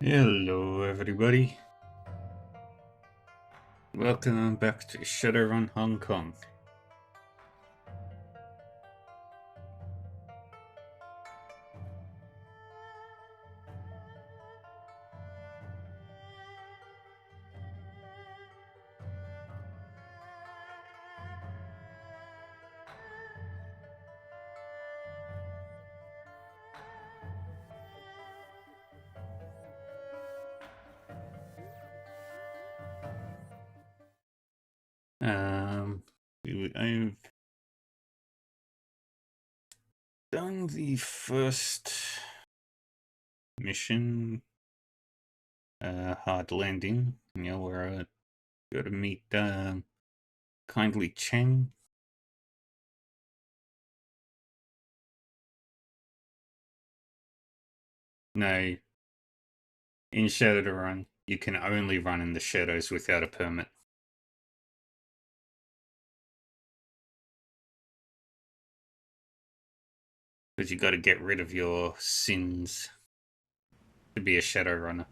Hello, everybody. Welcome back to Shadowrun Hong Kong. I've done the first mission, hard landing. Where I got to meet Kindly Cheng. No, in Shadowrun, you can only run in the shadows without a permit. Because you got to get rid of your sins to be a Shadowrunner.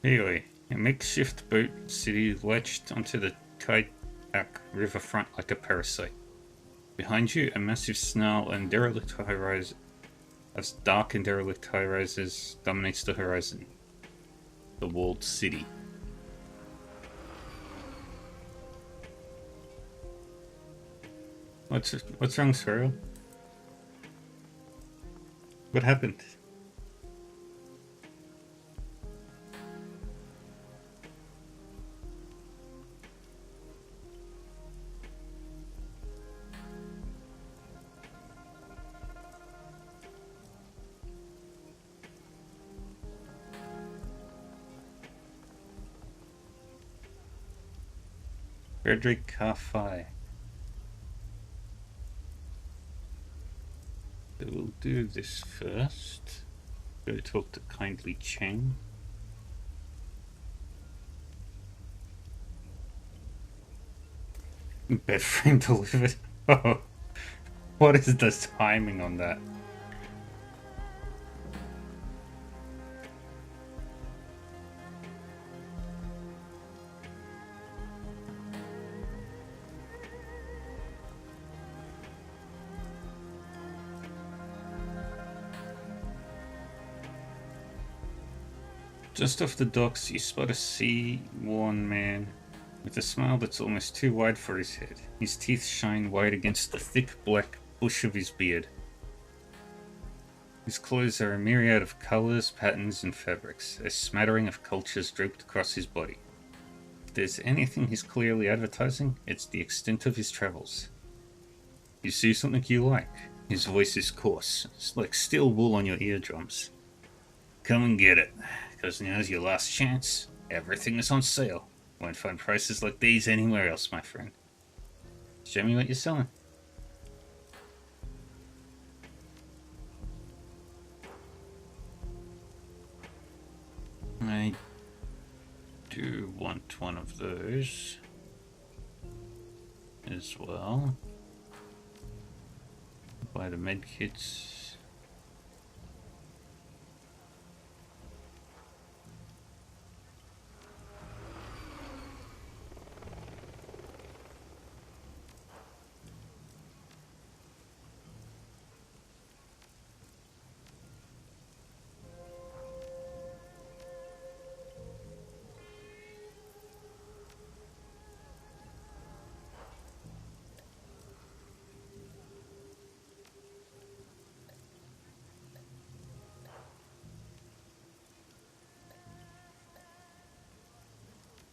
Anyway, a makeshift boat city latched onto the Kaitak riverfront like a parasite. Behind you, a massive snarl and derelict high-rise, as dark and derelict high-rises dominates the horizon. The walled city. What's wrong, Sorrel? What happened? Frederick Carfi. So we'll do this first. Go talk to Kindly Cheng. Bed frame delivered. Oh, what is the timing on that? Just off the docks, you spot a sea-worn man with a smile that's almost too wide for his head. His teeth shine white against the thick black bush of his beard. His clothes are a myriad of colors, patterns, and fabrics, a smattering of cultures draped across his body. If there's anything he's clearly advertising, it's the extent of his travels. You see something you like. His voice is coarse. It's like steel wool on your eardrums. Come and get it, because now's your last chance. Everything is on sale. Won't find prices like these anywhere else, my friend. Show me what you're selling. I do want one of those as well. Buy the medkits.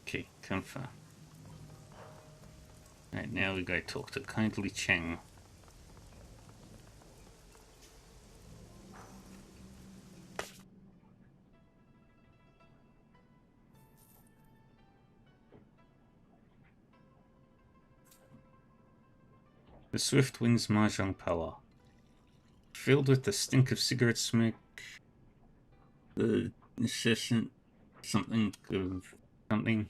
Okay, confirm. Right, now we gotta talk to Kindly Cheng. The swift wind's mahjong parlor. Filled with the stink of cigarette smoke, the incessant something of something.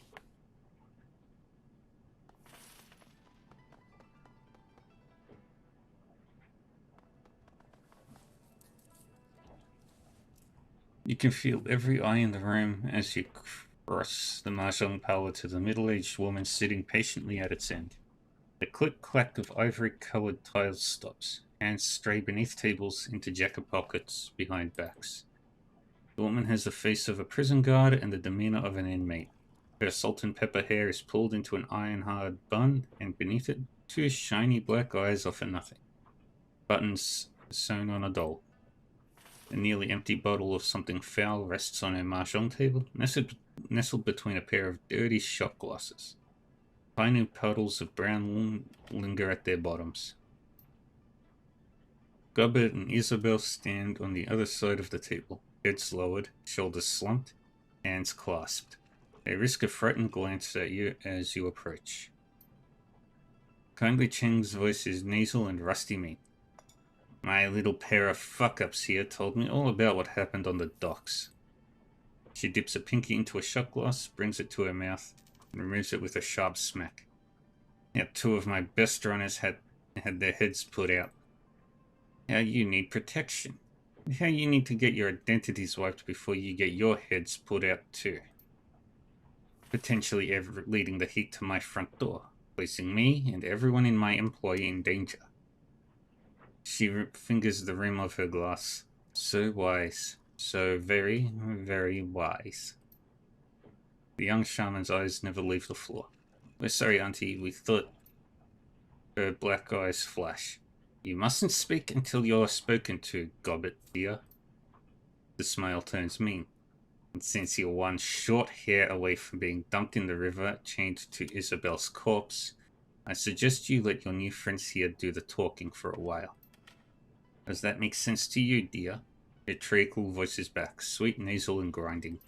You can feel every eye in the room as you cross the mahjong parlor to the middle-aged woman sitting patiently at its end. The click-clack of ivory-colored tiles stops. Hands stray beneath tables into jacket pockets behind backs. The woman has the face of a prison guard and the demeanor of an inmate. Her salt and pepper hair is pulled into an iron-hard bun, and beneath it, two shiny black eyes offer nothing. Buttons sewn on a doll. A nearly empty bottle of something foul rests on her mahjong table, nestled between a pair of dirty shot glasses. Tiny puddles of brown linger at their bottoms. Gubbert and Isabel stand on the other side of the table, heads lowered, shoulders slumped, hands clasped. They risk a frightened glance at you as you approach. Kindly Cheng's voice is nasal and rusty mean. My little pair of fuck-ups here told me all about what happened on the docks. She dips a pinky into a shot glass, brings it to her mouth, and removes it with a sharp smack. Now, two of my best runners had their heads put out. How you need protection. How you need to get your identities wiped before you get your heads put out too. Potentially leading the heat to my front door, placing me and everyone in my employ in danger. She fingers the rim of her glass. So wise. So very, very wise. The young shaman's eyes never leave the floor. We're sorry, Auntie, we thought... Her black eyes flash. You mustn't speak until you're spoken to, Gobbet, dear. The smile turns mean. And since you're one short hair away from being dumped in the river, chained to Isabel's corpse, I suggest you let your new friends here do the talking for a while. Does that make sense to you, dear? Her treacle voices back, sweet, nasal, and grinding.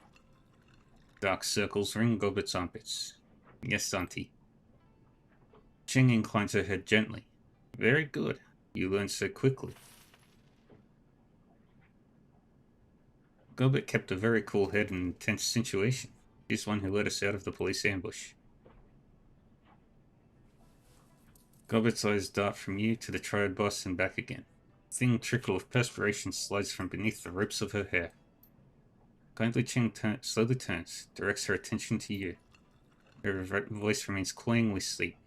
Dark circles ring Gobbet's armpits. Yes, Auntie. Cheng inclines her head gently. Very good. You learn so quickly. Gobbet kept a very cool head in an intense situation. She's one who led us out of the police ambush. Gobbet's eyes dart from you to the triad boss and back again. A thin trickle of perspiration slides from beneath the ropes of her hair. Kindly Cheng slowly turns, directs her attention to you. Her voice remains cloyingly sleek.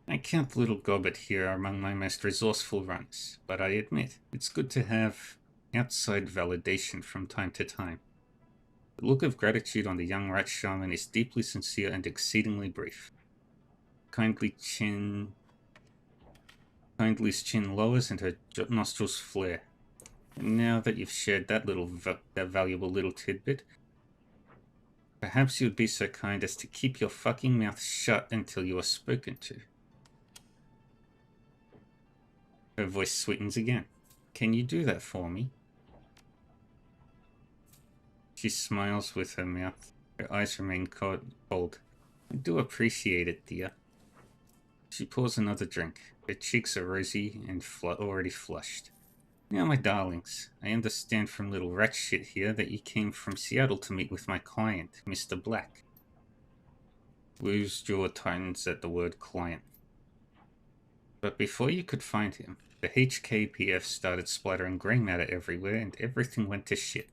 I count little Gobbet here among my most resourceful runs, but I admit it's good to have outside validation from time to time. The look of gratitude on the young rat shaman is deeply sincere and exceedingly brief. Kindly's chin lowers and her nostrils flare. And now that you've shared that valuable little tidbit, perhaps you'd be so kind as to keep your fucking mouth shut until you are spoken to. Her voice sweetens again. Can you do that for me? She smiles with her mouth. Her eyes remain cold. I do appreciate it, dear. She pours another drink. Her cheeks are rosy and already flushed. Now, my darlings, I understand from little rat shit here that you came from Seattle to meet with my client, Mr. Black. Wu's jaw tightens at the word client. But before you could find him, the HKPF started splattering grey matter everywhere and everything went to shit.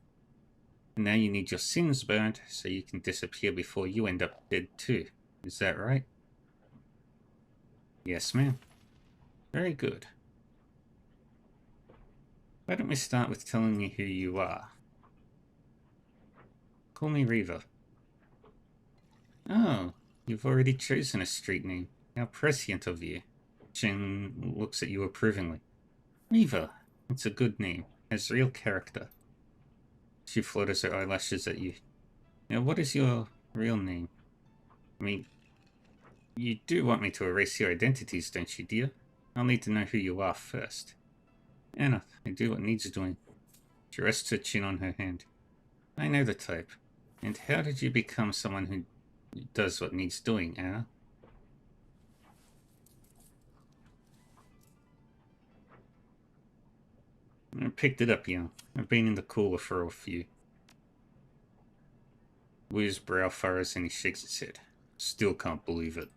And now you need your sins burnt so you can disappear before you end up dead too. Is that right? Yes, ma'am. Very good. Why don't we start with telling me who you are? Call me Reva. Oh, you've already chosen a street name. How prescient of you. Chen looks at you approvingly. Reva, it's a good name. Has real character. She flutters her eyelashes at you. Now, what is your real name? I mean, you do want me to erase your identities, don't you, dear? I'll need to know who you are first. Anna, I do what needs doing. She rests her chin on her hand. I know the type. And how did you become someone who does what needs doing, Anna? I picked it up, young. I've been in the cooler for a few. Wu's brow furrows and he shakes his head. Still can't believe it.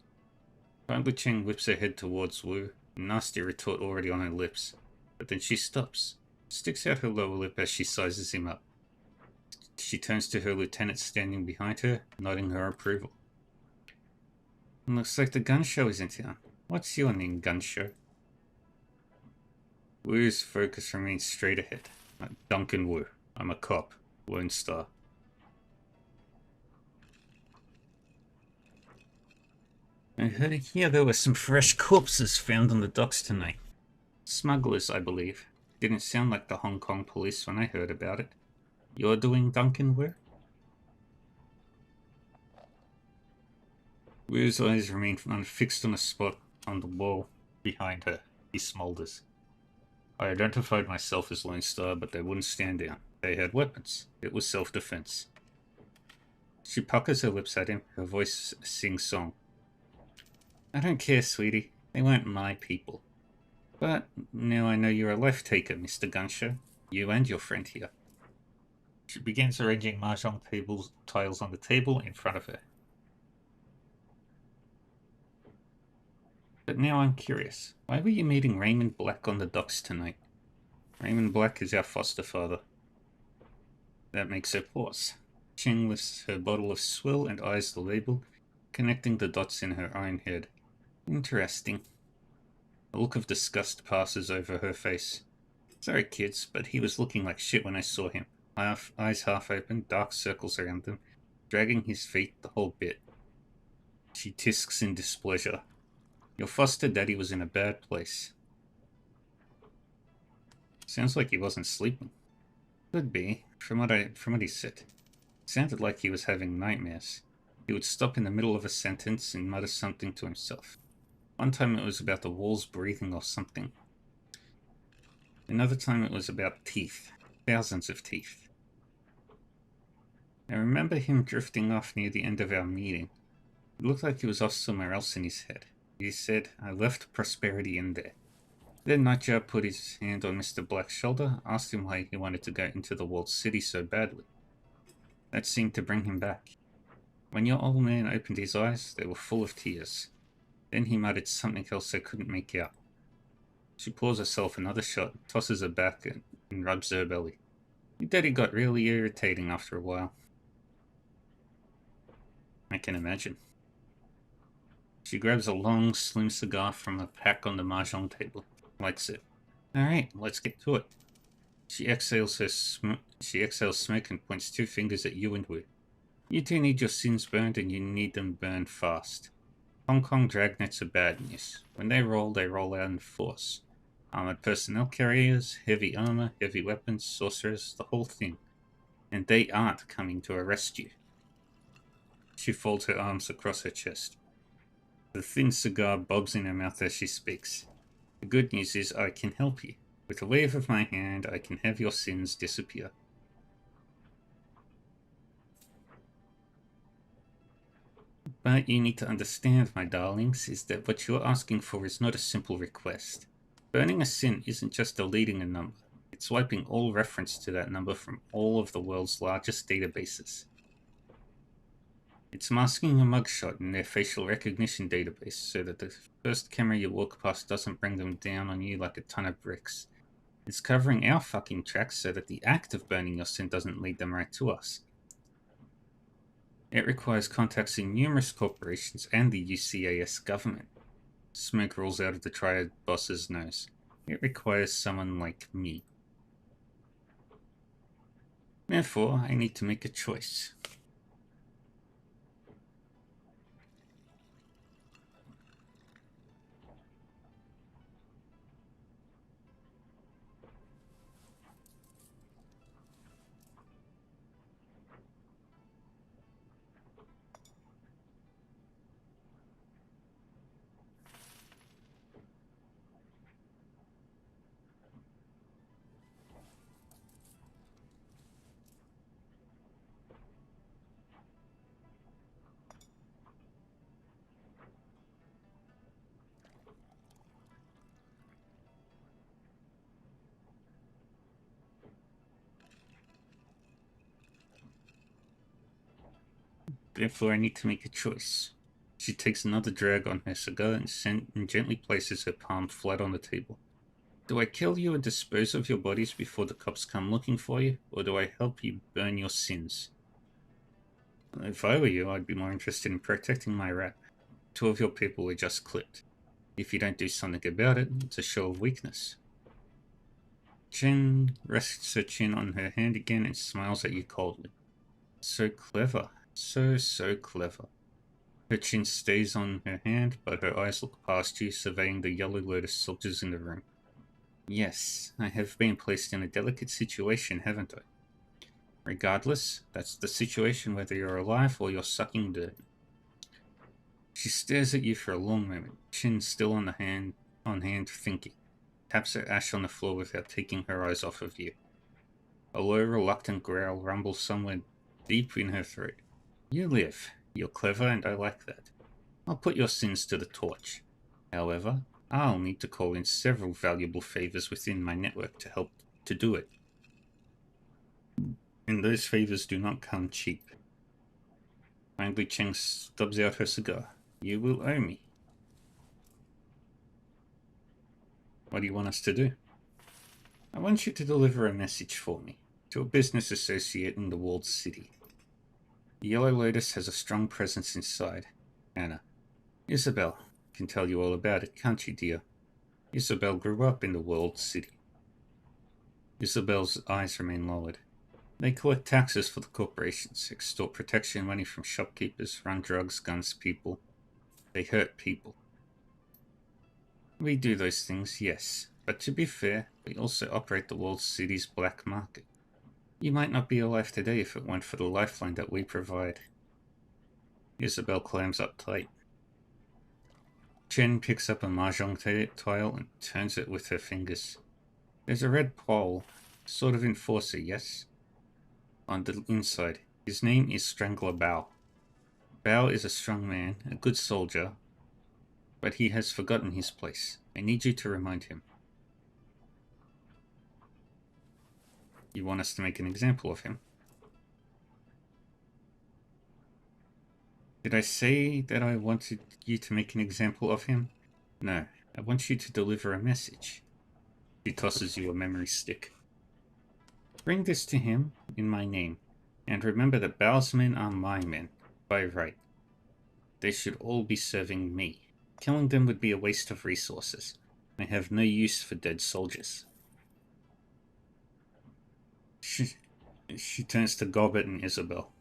Finally, Cheng whips her head towards Wu, a nasty retort already on her lips. But then she stops, sticks out her lower lip as she sizes him up. She turns to her lieutenant standing behind her, nodding her approval. Looks like the gun show is in town. What's your name, gun show? Wu's focus remains straight ahead. Duncan Wu. I'm a cop. Lone Star. I heard here there were some fresh corpses found on the docks tonight. Smugglers, I believe. Didn't sound like the Hong Kong police when I heard about it. You're doing Duncan Wu? Wu's eyes remain fixed on a spot on the wall behind her. He smolders. I identified myself as Lone Star, but they wouldn't stand down. They had weapons. It was self-defense. She puckers her lips at him, her voice sing-song. I don't care, sweetie. They weren't my people. But now I know you're a life taker, Mr. Gunshow. You and your friend here. She begins arranging mahjong tiles on the table in front of her. But now I'm curious. Why were you meeting Raymond Black on the docks tonight? Raymond Black is our foster father. That makes her pause. Cheng lifts her bottle of swill and eyes the label, connecting the dots in her own head. Interesting. A look of disgust passes over her face. Sorry, kids, but he was looking like shit when I saw him. Eyes half open, dark circles around them, dragging his feet, the whole bit. She tisks in displeasure. Your foster daddy was in a bad place. Sounds like he wasn't sleeping. Could be, from what he said. Sounded like he was having nightmares. He would stop in the middle of a sentence and mutter something to himself. One time it was about the walls breathing or something. Another time it was about teeth. Thousands of teeth. I remember him drifting off near the end of our meeting. It looked like he was off somewhere else in his head. He said, I left prosperity in there. Then Nightjar put his hand on Mr. Black's shoulder, asked him why he wanted to go into the walled city so badly. That seemed to bring him back. When your old man opened his eyes, they were full of tears. Then he muttered something else I couldn't make out. She pours herself another shot, tosses her back, and rubs her belly. Your daddy got really irritating after a while. I can imagine. She grabs a long, slim cigar from a pack on the mahjong table, lights it. Alright, let's get to it. She exhales smoke and points two fingers at you and Wu. You two need your sins burned, and you need them burned fast. Hong Kong dragnets are bad news. When they roll out in force. Armored personnel carriers, heavy armor, heavy weapons, sorcerers, the whole thing. And they aren't coming to arrest you. She folds her arms across her chest. The thin cigar bobs in her mouth as she speaks. The good news is I can help you. With a wave of my hand, I can have your sins disappear. But you need to understand, my darlings, is that what you're asking for is not a simple request. Burning a sin isn't just deleting a number. It's wiping all reference to that number from all of the world's largest databases. It's masking a mugshot in their facial recognition database so that the first camera you walk past doesn't bring them down on you like a ton of bricks. It's covering our fucking tracks so that the act of burning your sin doesn't lead them right to us. It requires contacts in numerous corporations and the UCAS government. Smoke rolls out of the Triad boss's nose. It requires someone like me. Therefore, I need to make a choice. Therefore, I need to make a choice. She takes another drag on her cigar and gently places her palm flat on the table. Do I kill you and dispose of your bodies before the cops come looking for you, or do I help you burn your sins? If I were you, I'd be more interested in protecting my rap. 2 of your people were just clipped. If you don't do something about it, it's a show of weakness. Jen rests her chin on her hand again and smiles at you coldly. So clever. So clever. Her chin stays on her hand, but her eyes look past you, surveying the Yellow Lotus soldiers in the room. Yes, I have been placed in a delicate situation, haven't I? Regardless, that's the situation whether you're alive or you're sucking dirt. She stares at you for a long moment, chin still on hand, thinking. Taps her ash on the floor without taking her eyes off of you. A low, reluctant growl rumbles somewhere deep in her throat. You live. You're clever, and I like that. I'll put your sins to the torch. However, I'll need to call in several valuable favors within my network to help to do it. And those favors do not come cheap. Finally, Cheng stubs out her cigar. You will owe me. What do you want us to do? I want you to deliver a message for me to a business associate in the walled city. The Yellow Lotus has a strong presence inside. Anna. Isabel can tell you all about it, can't you, dear? Isabel grew up in the walled city. Isabel's eyes remain lowered. They collect taxes for the corporations, extort protection money from shopkeepers, run drugs, guns, people. They hurt people. We do those things, yes. But to be fair, we also operate the walled city's black market. You might not be alive today if it weren't for the lifeline that we provide. Isabel clams up tight. Chen picks up a mahjong tile and turns it with her fingers. There's a red pole, sort of enforcer, yes? On the inside, his name is Strangler Bao. Bao is a strong man, a good soldier, but he has forgotten his place. I need you to remind him. You want us to make an example of him? Did I say that I wanted you to make an example of him? No, I want you to deliver a message. She tosses you a memory stick. Bring this to him in my name, and remember that Bao's men are my men, by right. They should all be serving me. Killing them would be a waste of resources. I have no use for dead soldiers. She turns to Gobbet and Isabel.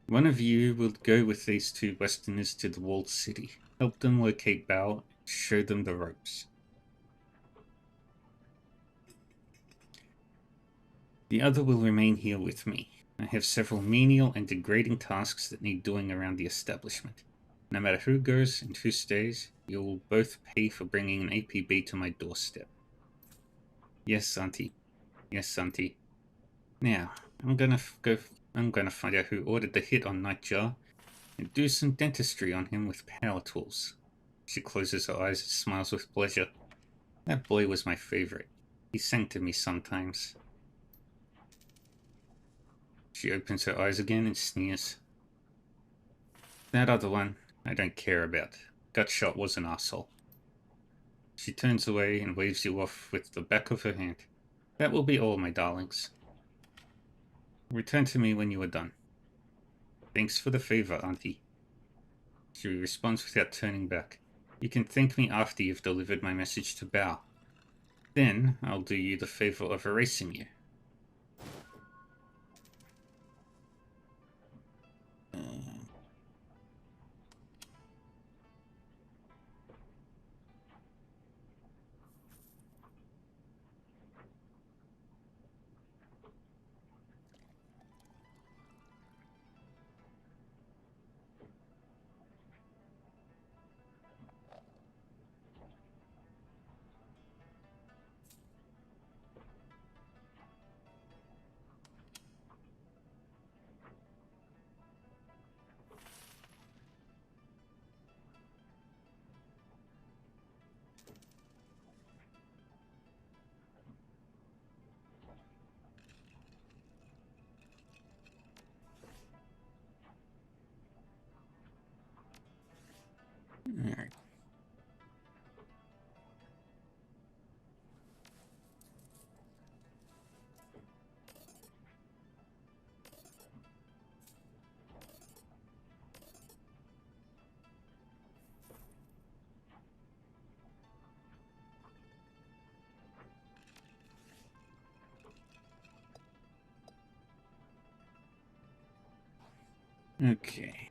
One of you will go with these 2 Westerners to the walled city. Help them locate Bao, show them the ropes. The other will remain here with me. I have several menial and degrading tasks that need doing around the establishment. No matter who goes and who stays, you will both pay for bringing an APB to my doorstep. Yes, Auntie. Yes, Auntie. Now, I'm gonna find out who ordered the hit on Nightjar and do some dentistry on him with power tools. She closes her eyes and smiles with pleasure. That boy was my favorite. He sang to me sometimes. She opens her eyes again and sneers. That other one, I don't care about. Gutshot was an asshole. She turns away and waves you off with the back of her hand. That will be all, my darlings. Return to me when you are done. Thanks for the favor, Auntie. She responds without turning back. You can thank me after you've delivered my message to Bao. Then I'll do you the favor of erasing you. Alright. Okay.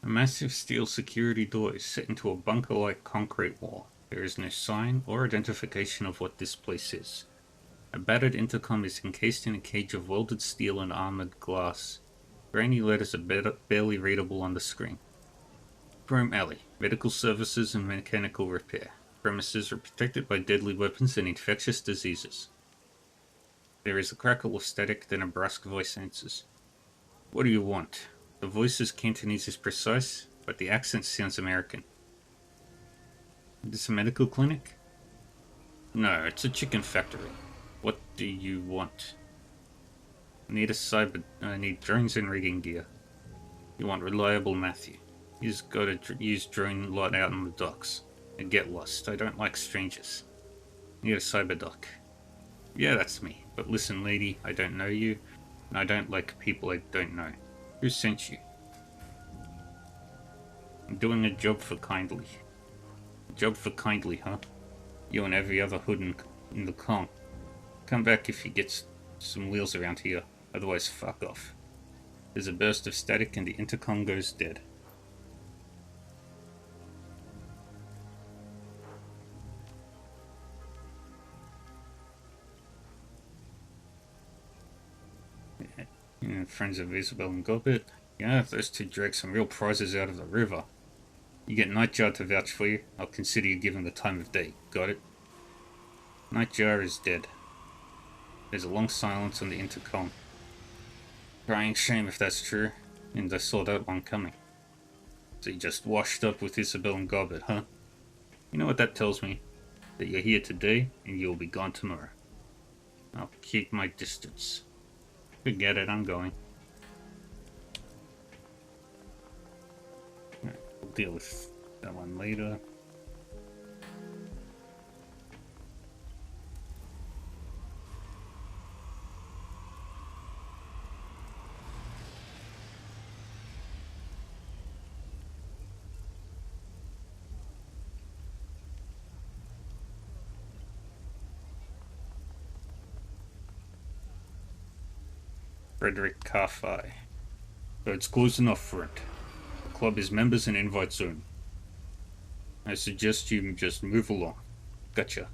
A massive steel security door is set into a bunker-like concrete wall. There is no sign or identification of what this place is. A battered intercom is encased in a cage of welded steel and armored glass. Grainy letters are barely readable on the screen. Chrome Alley, medical services and mechanical repair. Premises are protected by deadly weapons and infectious diseases. There is a crackle of static, then a brusque voice answers. What do you want? The voice's Cantonese is precise, but the accent sounds American. Is this a medical clinic? No, it's a chicken factory. What do you want? I need drones and rigging gear. You want reliable Matthew. He's got to use drone lot out on the docks. And get lost. I don't like strangers. Need a cyber dock. Yeah, that's me. But listen, lady, I don't know you, and I don't like people I don't know. Who sent you? I'm doing a job for Kindly. A job for Kindly, huh? You and every other hood in the con. Come back if you get some wheels around here. Otherwise, fuck off. There's a burst of static and the intercom goes dead. Yeah, friends of Isabel and Gobbet. Yeah, those two drag some real prizes out of the river. You get Nightjar to vouch for you. I'll consider you given the time of day. Got it? Nightjar is dead. There's a long silence on the intercom. Crying shame if that's true. And I saw that one coming. So you just washed up with Isabel and Gobbet, huh? You know what that tells me? That you're here today and you'll be gone tomorrow. I'll keep my distance. Forget it, I'm going. Right, we'll deal with that one later. Frederick Carfi. So it's close enough, friend. The club is members and invites only. I suggest you just move along. Gotcha.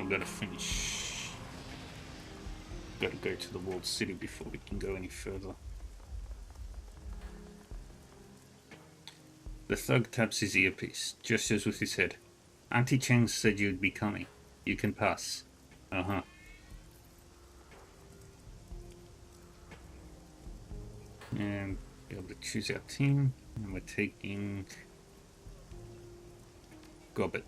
gotta finish. Gotta go to the walled city before we can go any further. The thug taps his earpiece, gestures with his head. Auntie Cheng said you'd be coming. You can pass. Uh-huh. And be able to choose our team. And we're taking Gobbet.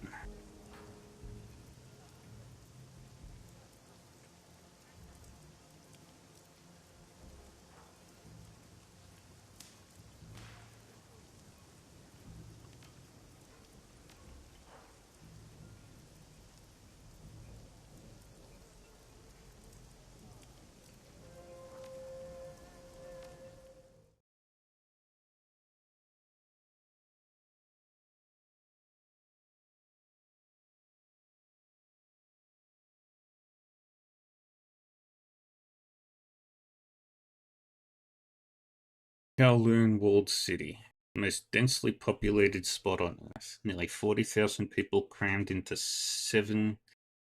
Kowloon Walled City, the most densely populated spot on Earth. Nearly 40,000 people crammed into 7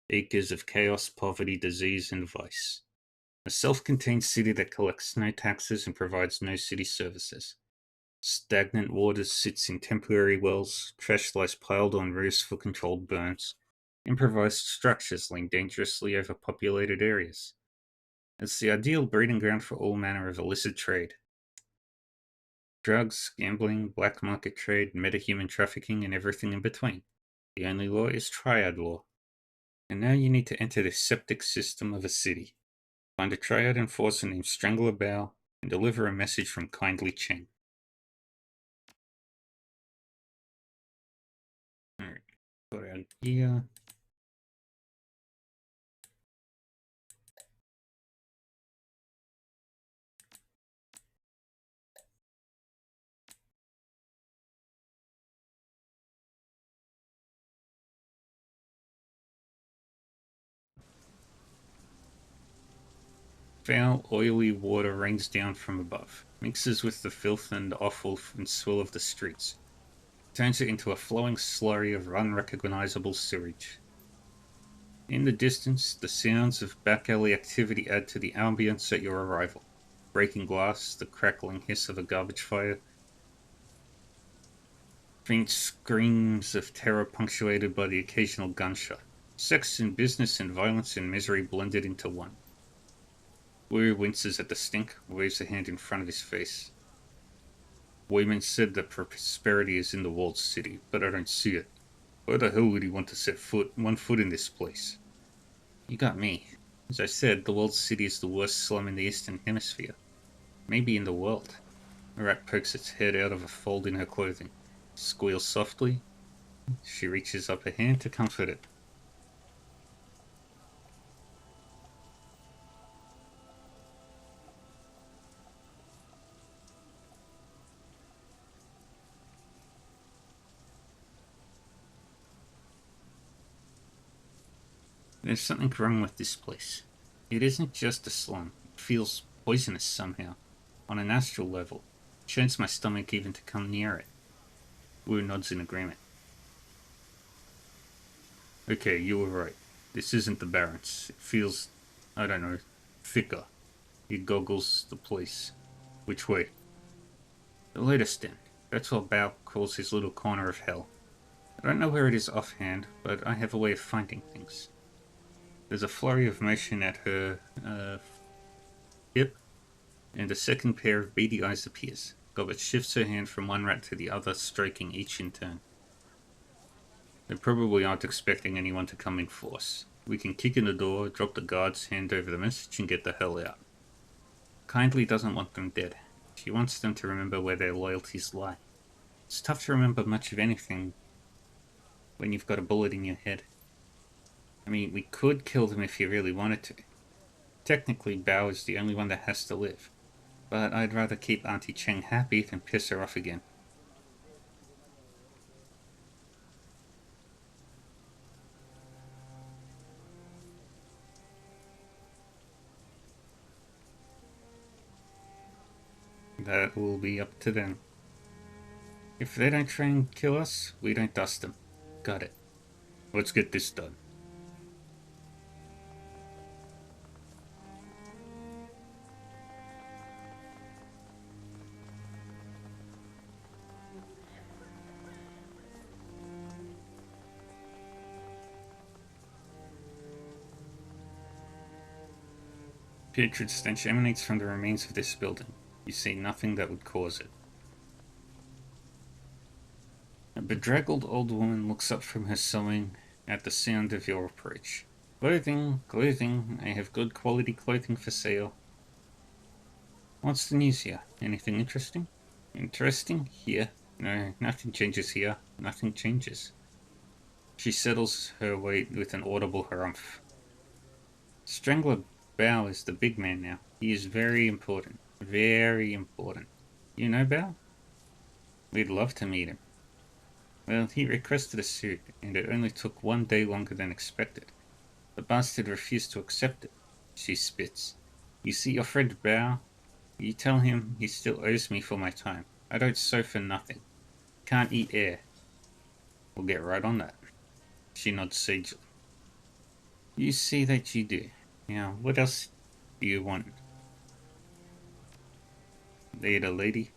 acres of chaos, poverty, disease, and vice. A self-contained city that collects no taxes and provides no city services. Stagnant water sits in temporary wells, trash lies piled on roofs for controlled burns. Improvised structures lean dangerously over populated areas. It's the ideal breeding ground for all manner of illicit trade. Drugs, gambling, black market trade, metahuman trafficking, and everything in between. The only law is triad law. And now you need to enter the septic system of a city. Find a triad enforcer named Strangler Bao and deliver a message from Kindly Cheng. Alright, put out here. Foul, oily water rains down from above, mixes with the filth and offal and swill of the streets, turns it into a flowing slurry of unrecognizable sewage. In the distance, the sounds of back alley activity add to the ambience at your arrival. Breaking glass, the crackling hiss of a garbage fire, faint screams of terror punctuated by the occasional gunshot. Sex and business and violence and misery blended into one. Wu winces at the stink, waves a hand in front of his face. Wayman said that prosperity is in the walled city, but I don't see it. Why the hell would he want to set one foot in this place? You got me. As I said, the walled city is the worst slum in the Eastern Hemisphere. Maybe in the world. A rat pokes its head out of a fold in her clothing. Squeals softly. She reaches up a hand to comfort it. There's something wrong with this place. It isn't just a slum. It feels poisonous somehow. On an astral level. It churns my stomach even to come near it. Wu nods in agreement. Okay, you were right. This isn't the Barrens. It feels, I don't know, thicker. He goggles the place. Which way? The latest den. That's what Bao calls his little corner of hell. I don't know where it is offhand, but I have a way of finding things. There's a flurry of motion at her hip, and a second pair of beady eyes appears. Gobbet shifts her hand from one rat to the other, stroking each in turn. They probably aren't expecting anyone to come in force. We can kick in the door, drop the guards, hand over the message, and get the hell out. Kindly doesn't want them dead. She wants them to remember where their loyalties lie. It's tough to remember much of anything when you've got a bullet in your head. I mean, we could kill them if you really wanted to. Technically, Bao is the only one that has to live. But I'd rather keep Auntie Cheng happy than piss her off again. That will be up to them. If they don't try and kill us, we don't dust them. Got it. Let's get this done. Putrid stench emanates from the remains of this building. You see nothing that would cause it. A bedraggled old woman looks up from her sewing at the sound of your approach. Clothing, clothing, I have good quality clothing for sale. What's the news here? Anything interesting? Interesting? Here? No, nothing changes here. Nothing changes. She settles her weight with an audible harumph. Strangler Bao is the big man now. He is very important. Very important. You know Bao? We'd love to meet him. Well, he requested a suit, and it only took 1 day longer than expected. The bastard refused to accept it. She spits. You see your friend Bao? You tell him he still owes me for my time. I don't sew for nothing. Can't eat air. We'll get right on that. She nods sagely. You see that you do. Now, what else do you want? Later, lady.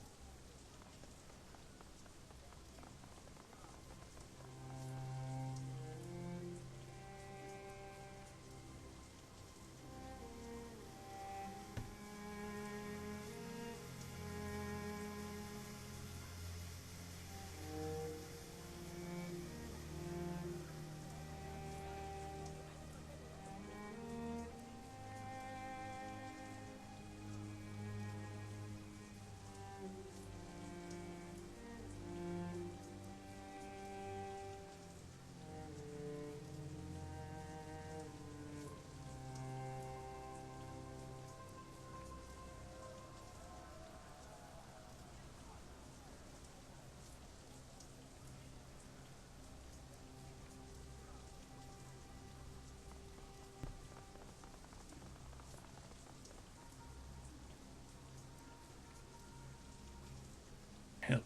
Help.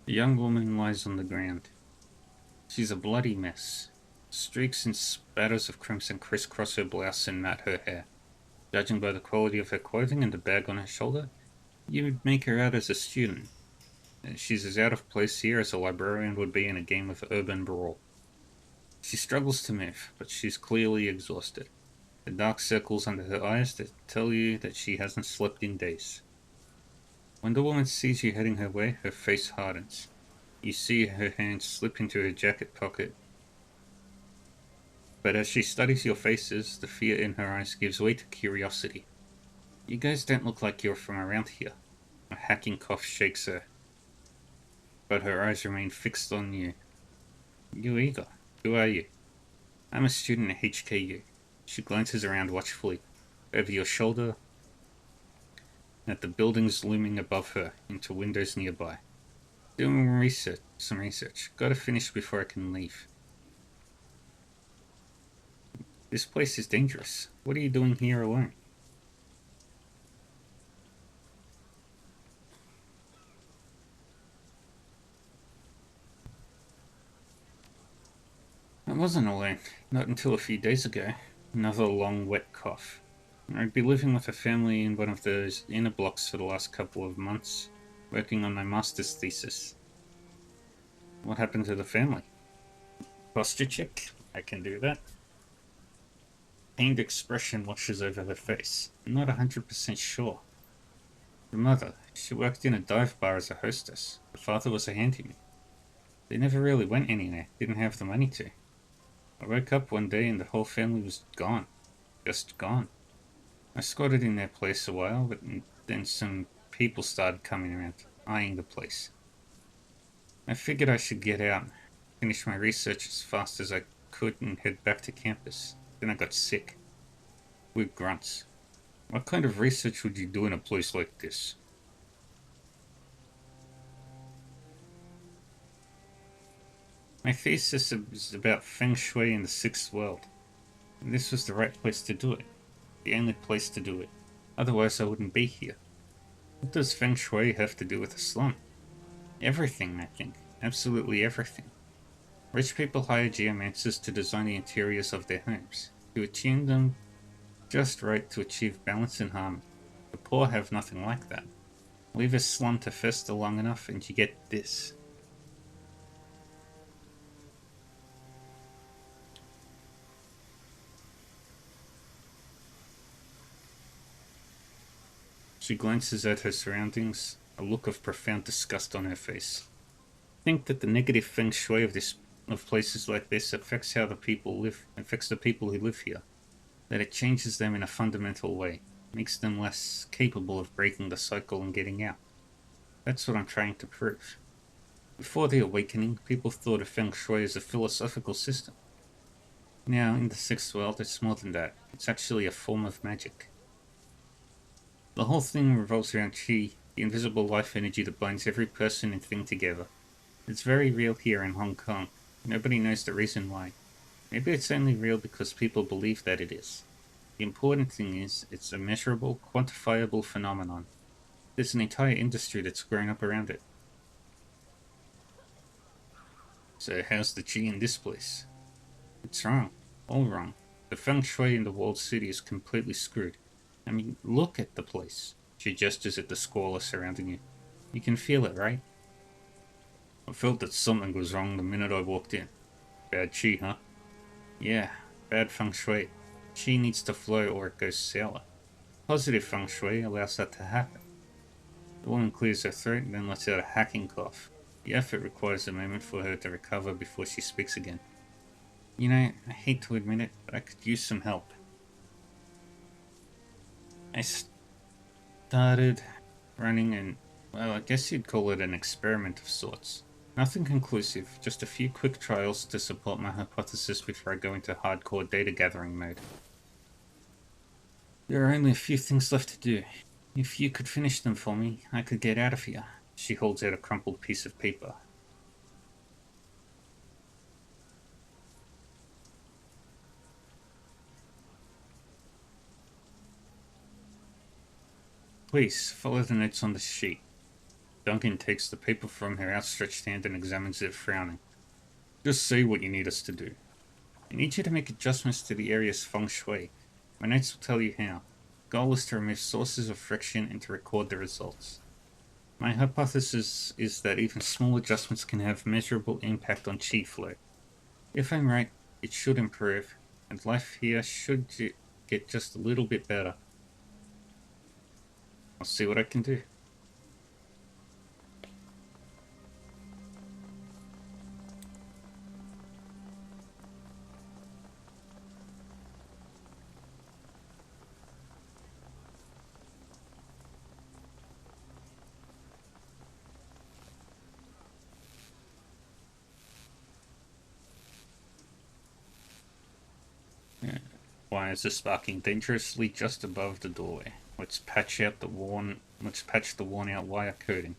The young woman lies on the ground. She's a bloody mess. Streaks and spatters of crimson crisscross her blouse and mat her hair. Judging by the quality of her clothing and the bag on her shoulder, you would make her out as a student. She's as out of place here as a librarian would be in a game of urban brawl. She struggles to move, but she's clearly exhausted. The dark circles under her eyes that tell you that she hasn't slept in days. When the woman sees you heading her way, her face hardens. You see her hand slip into her jacket pocket. But as she studies your faces, the fear in her eyes gives way to curiosity. You guys don't look like you're from around here. A hacking cough shakes her, but her eyes remain fixed on you. You either. Who are you? I'm a student at HKU. She glances around watchfully, over your shoulder, at the buildings looming above her, into windows nearby. Doing some research. Gotta finish before I can leave. This place is dangerous. What are you doing here alone? I wasn't alone. Not until a few days ago. Another long, wet cough. I'd be living with a family in one of those inner blocks for the last couple of months, working on my master's thesis. What happened to the family? Posture check? I can do that. Pained expression washes over her face. I'm not 100% sure. The mother, she worked in a dive bar as a hostess. The father was a handyman. They never really went anywhere, didn't have the money to. I woke up one day and the whole family was gone. Just gone. I squatted in their place a while, but then some people started coming around, eyeing the place. I figured I should get out, finish my research as fast as I could and head back to campus. Then I got sick. With grunts. What kind of research would you do in a place like this? My thesis is about Feng Shui in the Sixth World. And this was the right place to do it. The only place to do it. Otherwise I wouldn't be here. What does Feng Shui have to do with a slum? Everything, I think. Absolutely everything. Rich people hire geomancers to design the interiors of their homes, to attune them just right to achieve balance and harmony. The poor have nothing like that. Leave a slum to fester long enough and you get this. She glances at her surroundings, a look of profound disgust on her face. I think that the negative feng shui of places like this affects how the people live, affects the people who live here. That it changes them in a fundamental way, makes them less capable of breaking the cycle and getting out. That's what I'm trying to prove. Before the awakening, people thought of feng shui as a philosophical system. Now, in the sixth world, it's more than that. It's actually a form of magic. The whole thing revolves around qi, the invisible life energy that binds every person and thing together. It's very real here in Hong Kong. Nobody knows the reason why. Maybe it's only real because people believe that it is. The important thing is, it's a measurable, quantifiable phenomenon. There's an entire industry that's grown up around it. So how's the qi in this place? It's wrong. All wrong. The feng shui in the walled city is completely screwed. I mean, look at the place. She gestures at the squalor surrounding you. You can feel it, right? I felt that something was wrong the minute I walked in. Bad qi, huh? Yeah, bad feng shui. Qi needs to flow or it goes sour. Positive feng shui allows that to happen. The woman clears her throat and then lets out a hacking cough. The effort requires a moment for her to recover before she speaks again. You know, I hate to admit it, but I could use some help. I started running and, well, I guess you'd call it an experiment of sorts. Nothing conclusive, just a few quick trials to support my hypothesis before I go into hardcore data gathering mode. There are only a few things left to do. If you could finish them for me, I could get out of here. She holds out a crumpled piece of paper. Please, follow the notes on this sheet. Duncan takes the paper from her outstretched hand and examines it, frowning. Just say what you need us to do. I need you to make adjustments to the area's feng shui. My notes will tell you how. The goal is to remove sources of friction and to record the results. My hypothesis is that even small adjustments can have measurable impact on qi flow. If I'm right, it should improve, and life here should get just a little bit better. I'll see what I can do. Wires are sparking dangerously just above the doorway. Let's patch the worn out wire coating.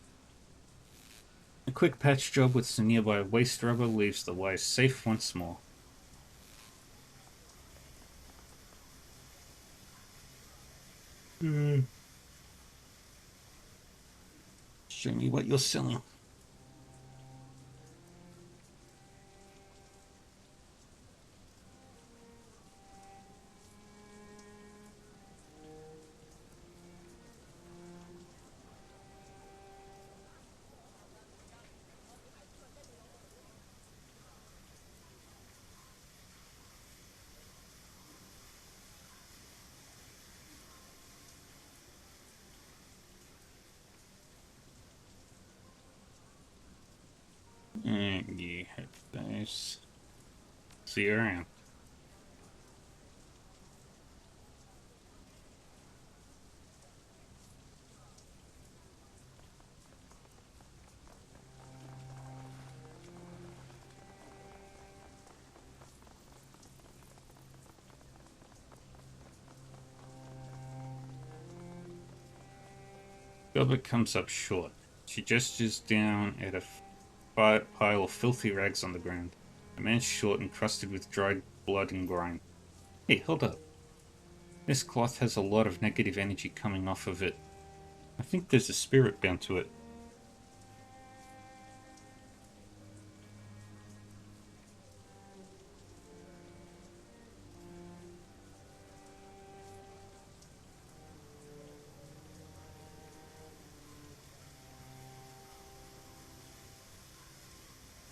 A quick patch job with some nearby waste rubber leaves the wires safe once more. Show me what you're selling. And you have those. See you around. Gilbert comes up short. She gestures down at a pile of filthy rags on the ground. A man's short and crusted with dried blood and grime. Hey, hold up. This cloth has a lot of negative energy coming off of it. I think there's a spirit bound to it.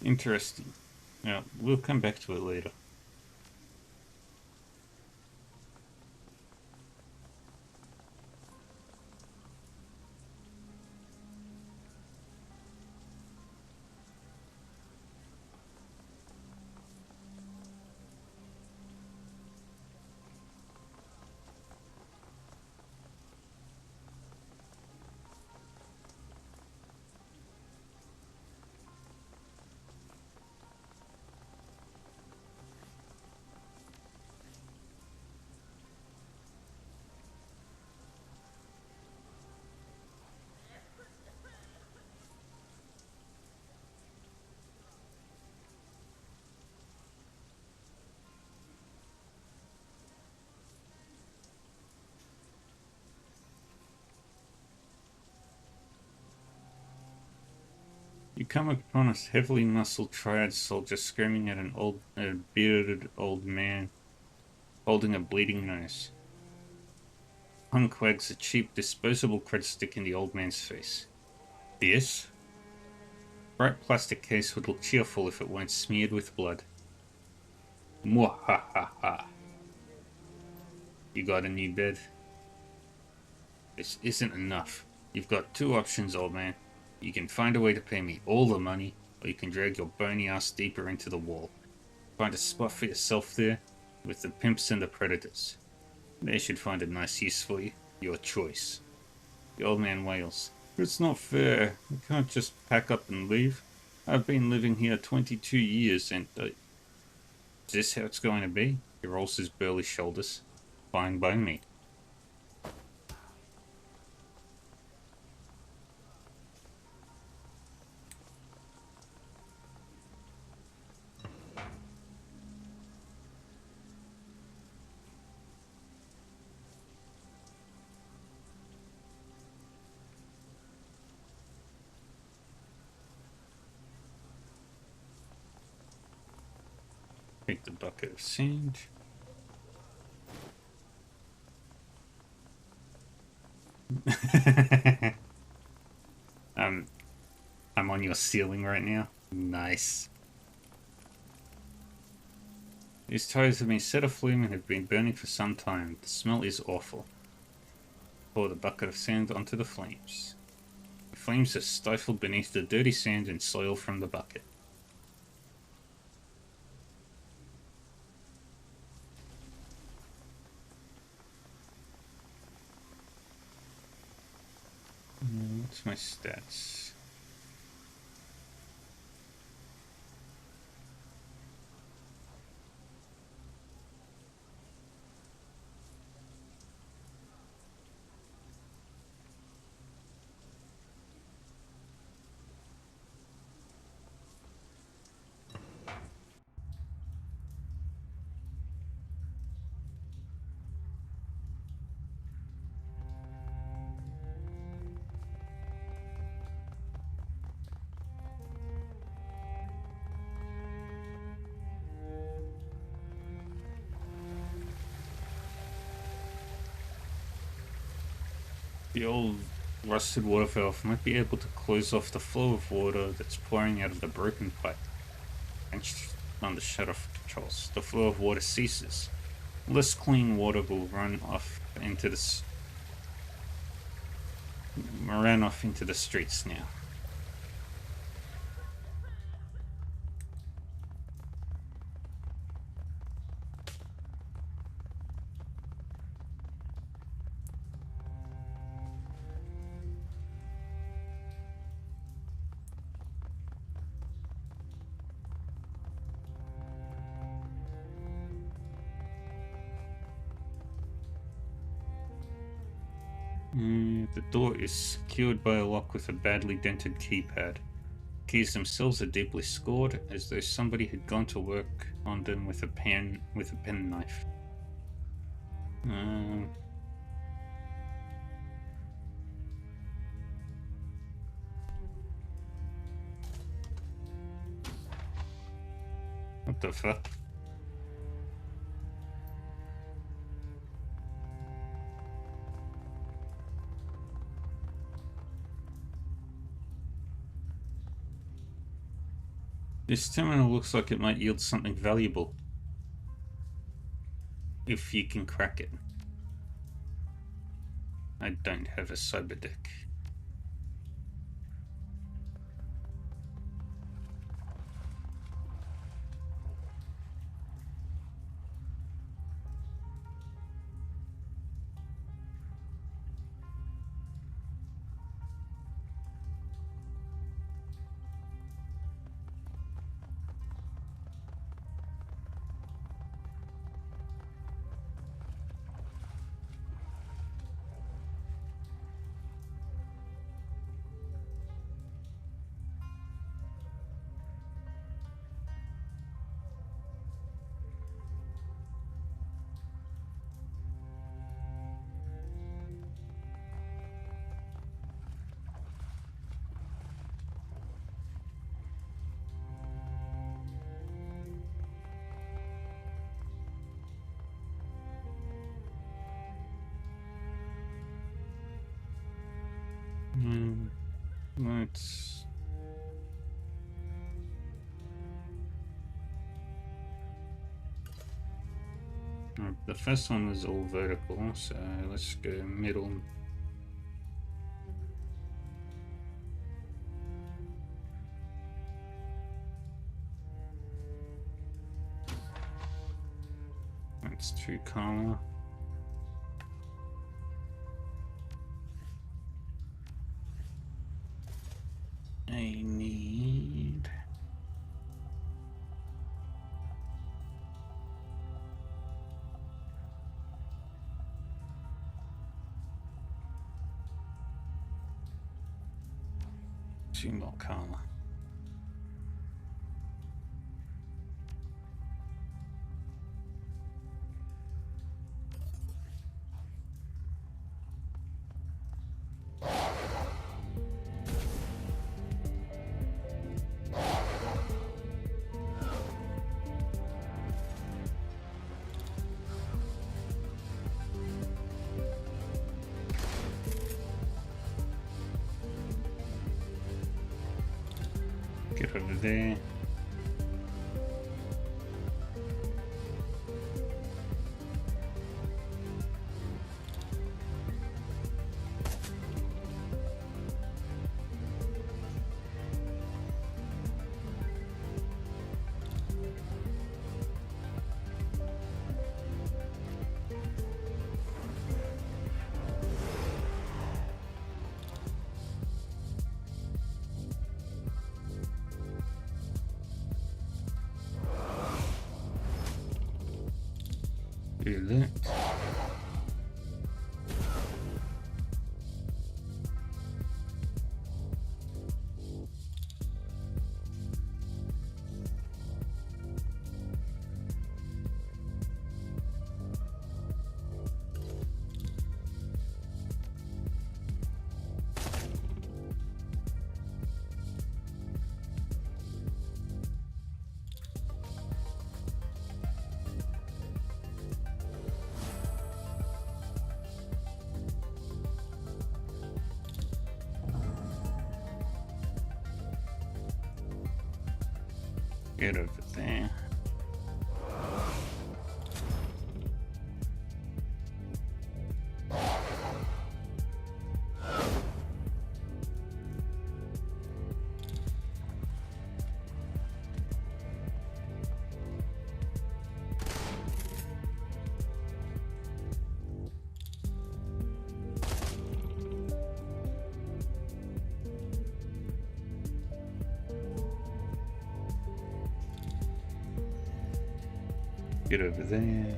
Interesting. Now, we'll come back to it later. You come upon a heavily muscled triad soldier screaming at a bearded old man holding a bleeding nose. Hunk wags a cheap disposable credit stick in the old man's face. This? Bright plastic case would look cheerful if it weren't smeared with blood. Mwahaha. You got a new bed? This isn't enough. You've got two options, old man. You can find a way to pay me all the money, or you can drag your bony ass deeper into the wall. Find a spot for yourself there, with the pimps and the predators. They should find a nice use for you. Your choice. The old man wails. It's not fair. I can't just pack up and leave. I've been living here 22 years and... is this how it's going to be? He rolls his burly shoulders. Fine by me. Take the bucket of sand. I'm on your ceiling right now. Nice. These tires have been set aflame and have been burning for some time. The smell is awful. Pour the bucket of sand onto the flames. The flames are stifled beneath the dirty sand and soil from the bucket. What's my stats? The old rusted water valve might be able to close off the flow of water that's pouring out of the broken pipe. And on the shutter controls, the flow of water ceases. Less clean water will run off into the streets now. The door is secured by a lock with a badly dented keypad. Keys themselves are deeply scored, as though somebody had gone to work on them with a pen knife. What the fuck? This terminal looks like it might yield something valuable. If you can crack it. I don't have a cyber deck. Let's... The first one was all vertical, so let's go middle. That's too color. I need... two more color. Get over there. Do that. Get over there. Get over there.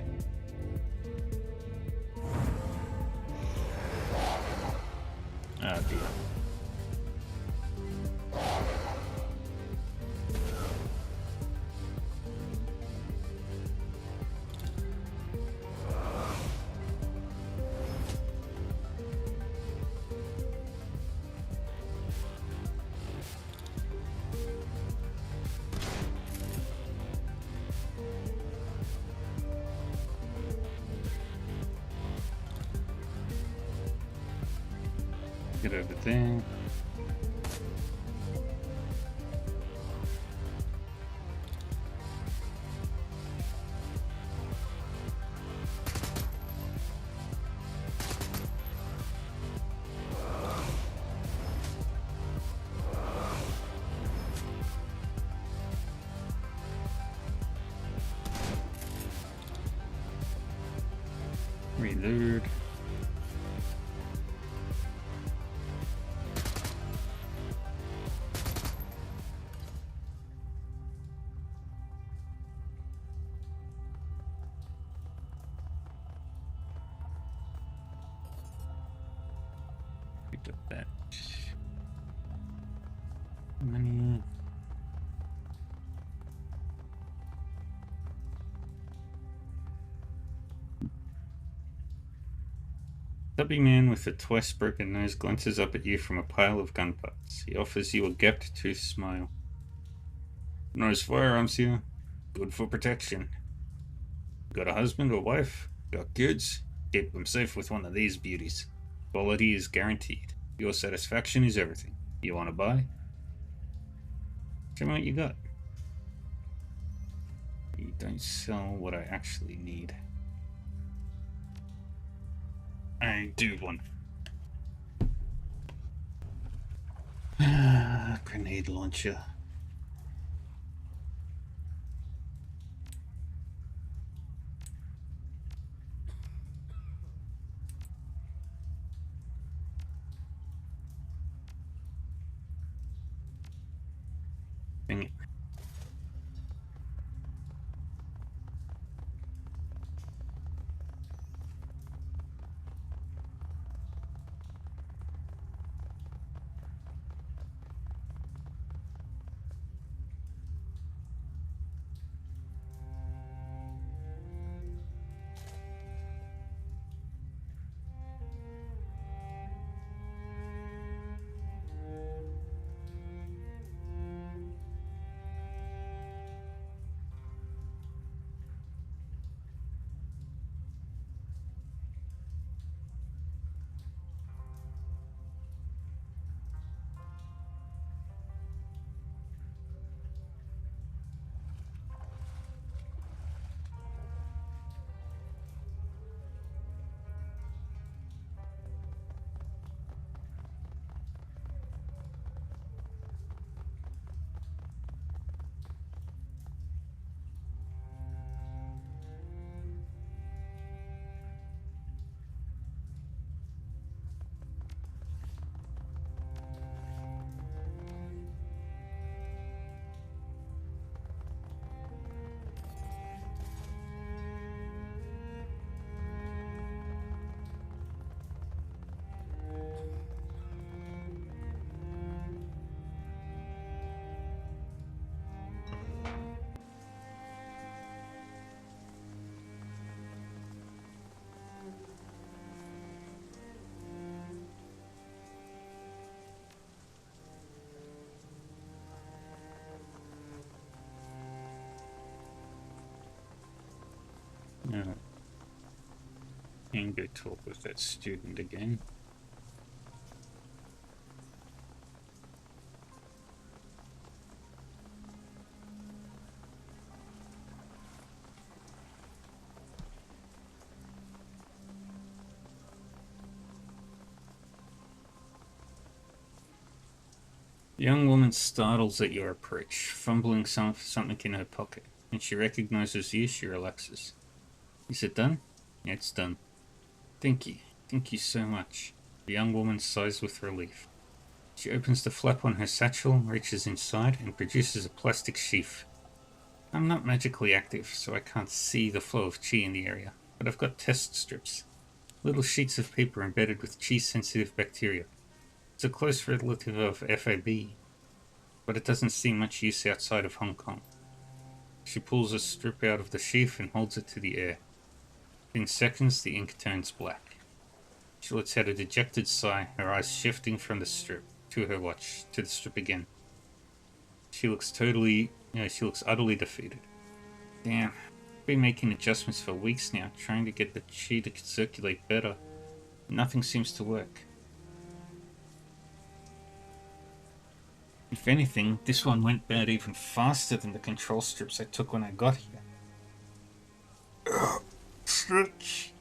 Oh dear. Get over there. Reload. Picked up that money. Stubby man with a twice broken nose glances up at you from a pile of gun parts. He offers you a gapped tooth smile. Nice firearms here. Good for protection. Got a husband or wife? Got kids? Keep them safe with one of these beauties. Quality is guaranteed. Your satisfaction is everything. You want to buy? Show me what you got. You don't sell what I actually need. I do want. Grenade launcher. Dang it. No. Can go talk with that student again. The young woman startles at your approach, fumbling something in her pocket. When she recognizes you, she relaxes. Is it done? Yeah, it's done. Thank you. Thank you so much. The young woman sighs with relief. She opens the flap on her satchel, reaches inside, and produces a plastic sheath. I'm not magically active, so I can't see the flow of chi in the area, but I've got test strips. Little sheets of paper embedded with chi-sensitive bacteria. It's a close relative of FAB, but it doesn't see much use outside of Hong Kong. She pulls a strip out of the sheath and holds it to the air. In seconds, the ink turns black. She lets out a dejected sigh, her eyes shifting from the strip to her watch, to the strip again. She looks utterly defeated. Damn, I've been making adjustments for weeks now, trying to get the chi to circulate better. Nothing seems to work. If anything, this one went bad even faster than the control strips I took when I got here. Stretch.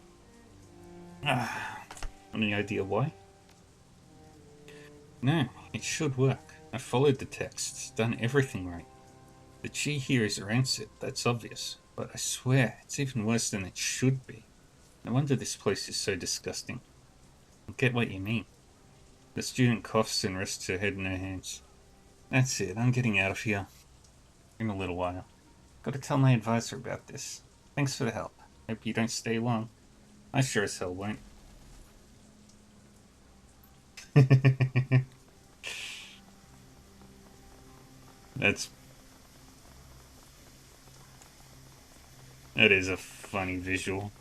Any idea why? No, it should work. I followed the texts, done everything right. The chi here is rancid, that's obvious, but I swear, it's even worse than it should be. No wonder this place is so disgusting. I get what you mean. The student coughs and rests her head in her hands. That's it, I'm getting out of here. In a little while. Gotta tell my advisor about this. Thanks for the help. Hope you don't stay long. I sure as hell won't. That is a funny visual.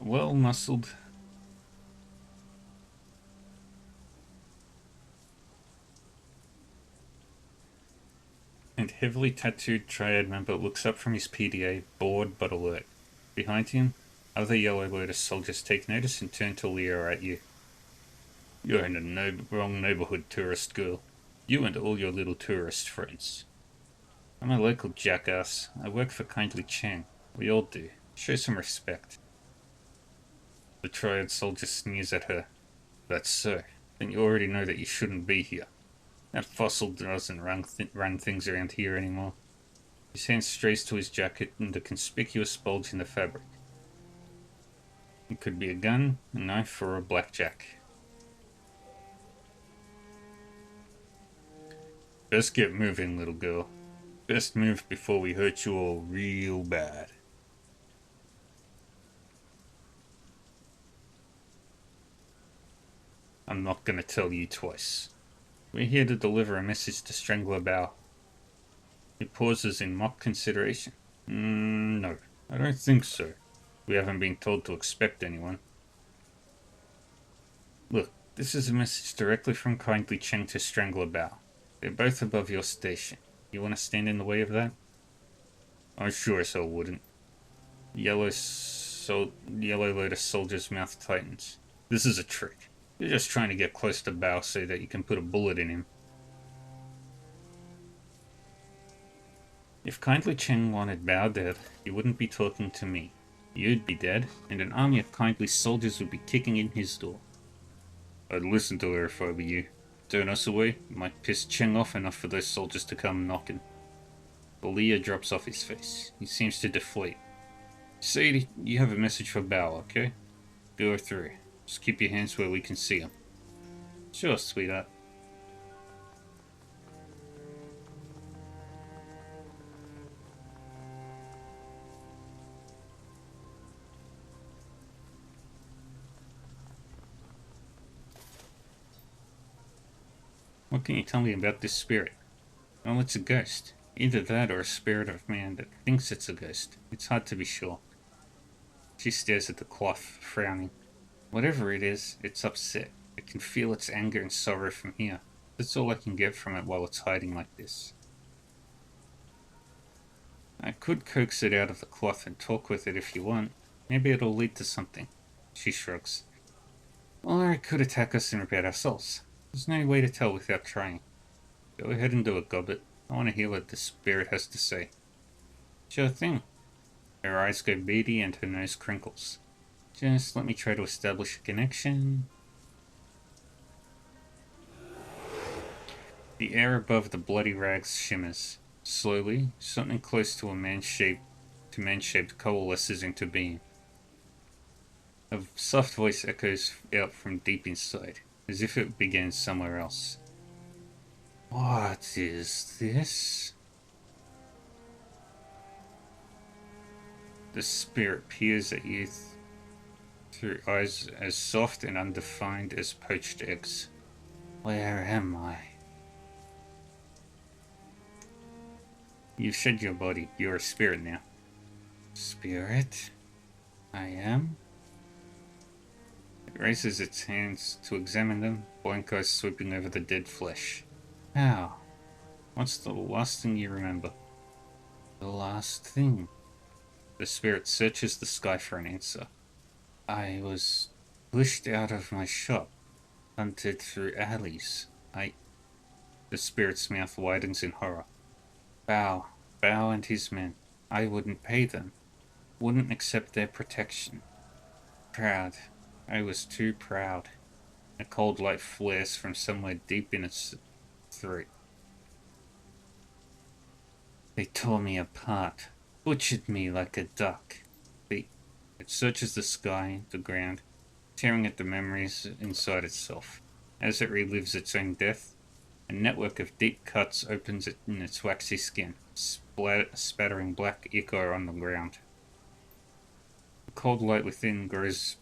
well-muscled and heavily tattooed triad member looks up from his PDA, bored but alert. Behind him, other Yellow Lotus soldiers take notice and turn to leer at you. You're in the wrong neighborhood, tourist girl. You and all your little tourist friends. I'm a local jackass. I work for Kindly Chang. We all do. Show some respect. The triad soldier sneers at her. That's so. Then you already know that you shouldn't be here. That fossil doesn't run things around here anymore. His hand strays to his jacket and a conspicuous bulge in the fabric. It could be a gun, a knife, or a blackjack. Best get moving, little girl. Best move before we hurt you all real bad. I'm not gonna tell you twice. We're here to deliver a message to Strangler Bao. He pauses in mock consideration. No, I don't think so. We haven't been told to expect anyone. Look, this is a message directly from Kindly Cheng to Strangler Bao. They're both above your station. You want to stand in the way of that? I sure as hell wouldn't. Yellow Lotus soldier's mouth tightens. This is a trick. You're just trying to get close to Bao so that you can put a bullet in him. If Kindly Cheng wanted Bao dead, he wouldn't be talking to me. You'd be dead, and an army of Kindly soldiers would be kicking in his door. I'd listen to her if I were you. Turn us away, might piss Cheng off enough for those soldiers to come knocking. The leer drops off his face. He seems to deflate. Sadie, you have a message for Bao, okay? Go through. Just keep your hands where we can see them. Sure, sweetheart. What can you tell me about this spirit? Well, it's a ghost. Either that or a spirit of man that thinks it's a ghost. It's hard to be sure. She stares at the cloth, frowning. Whatever it is, it's upset. I can feel its anger and sorrow from here. That's all I can get from it while it's hiding like this. I could coax it out of the cloth and talk with it if you want. Maybe it'll lead to something. She shrugs. Or it could attack us and rebel ourselves. There's no way to tell without trying. Go ahead and do it, Gobbet. I want to hear what the spirit has to say. Sure thing. Her eyes go beady and her nose crinkles. Just let me try to establish a connection. The air above the bloody rags shimmers. Slowly, something close to man-shaped coalesces into being. A soft voice echoes out from deep inside, as if it began somewhere else. What is this? The spirit peers at you through eyes as soft and undefined as poached eggs. Where am I? You've shed your body. You're a spirit now. Spirit? I am? It raises its hands to examine them, blank eyes sweeping over the dead flesh. How? What's the last thing you remember? The last thing? The spirit searches the sky for an answer. I was pushed out of my shop, hunted through alleys. The spirit's mouth widens in horror. Bao and his men. I wouldn't pay them. Wouldn't accept their protection. Proud. I was too proud. A cold light flares from somewhere deep in its throat. They tore me apart. Butchered me like a duck. It searches the sky, the ground, tearing at the memories inside itself. As it relives its own death, a network of deep cuts opens in its waxy skin, spattering black ichor on the ground. The cold light within grows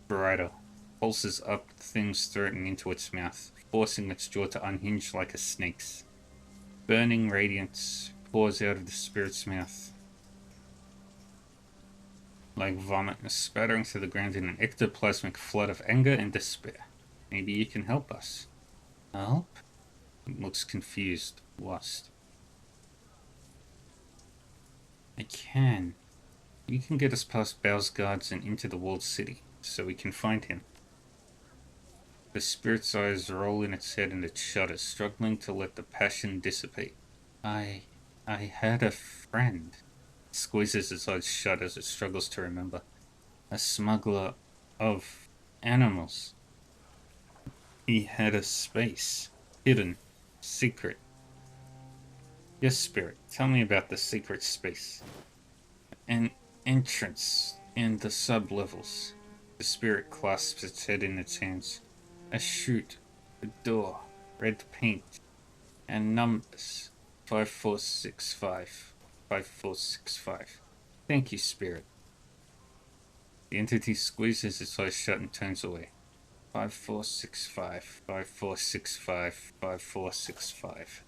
brighter, pulses up the thing's throat and into its mouth, forcing its jaw to unhinge like a snake's. Burning radiance pours out of the spirit's mouth. like vomit, spattering to the ground in an ectoplasmic flood of anger and despair. Maybe you can help us. Help? It looks confused, lost. I can. You can get us past Bao's guards and into the walled city, so we can find him. The spirit's eyes roll in its head and it shudders, struggling to let the passion dissipate. I had a friend. It squeezes its eyes shut as it struggles to remember. A smuggler of animals. He had a space. Hidden. Secret. Yes, spirit, tell me about the secret space. An entrance in the sub-levels. The spirit clasps its head in its hands. A chute, a door, red paint, and numbers. 5465. 5465. Thank you, spirit. The entity squeezes its eyes shut and turns away. 5465. 5465. 5465.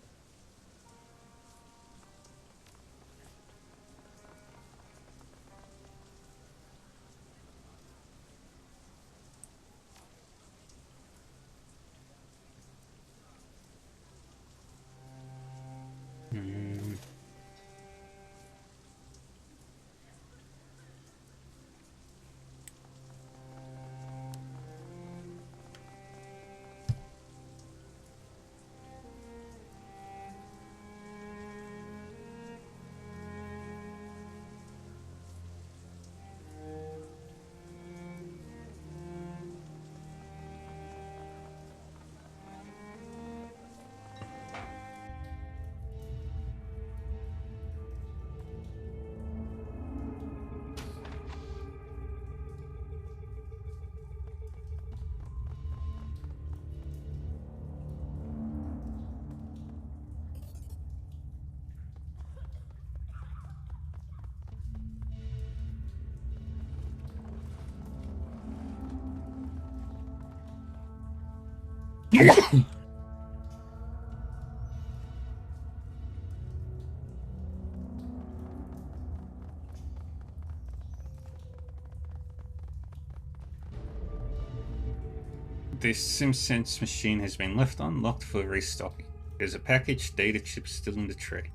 This SimSense machine has been left unlocked for restocking. There's a packaged data chip still in the tray.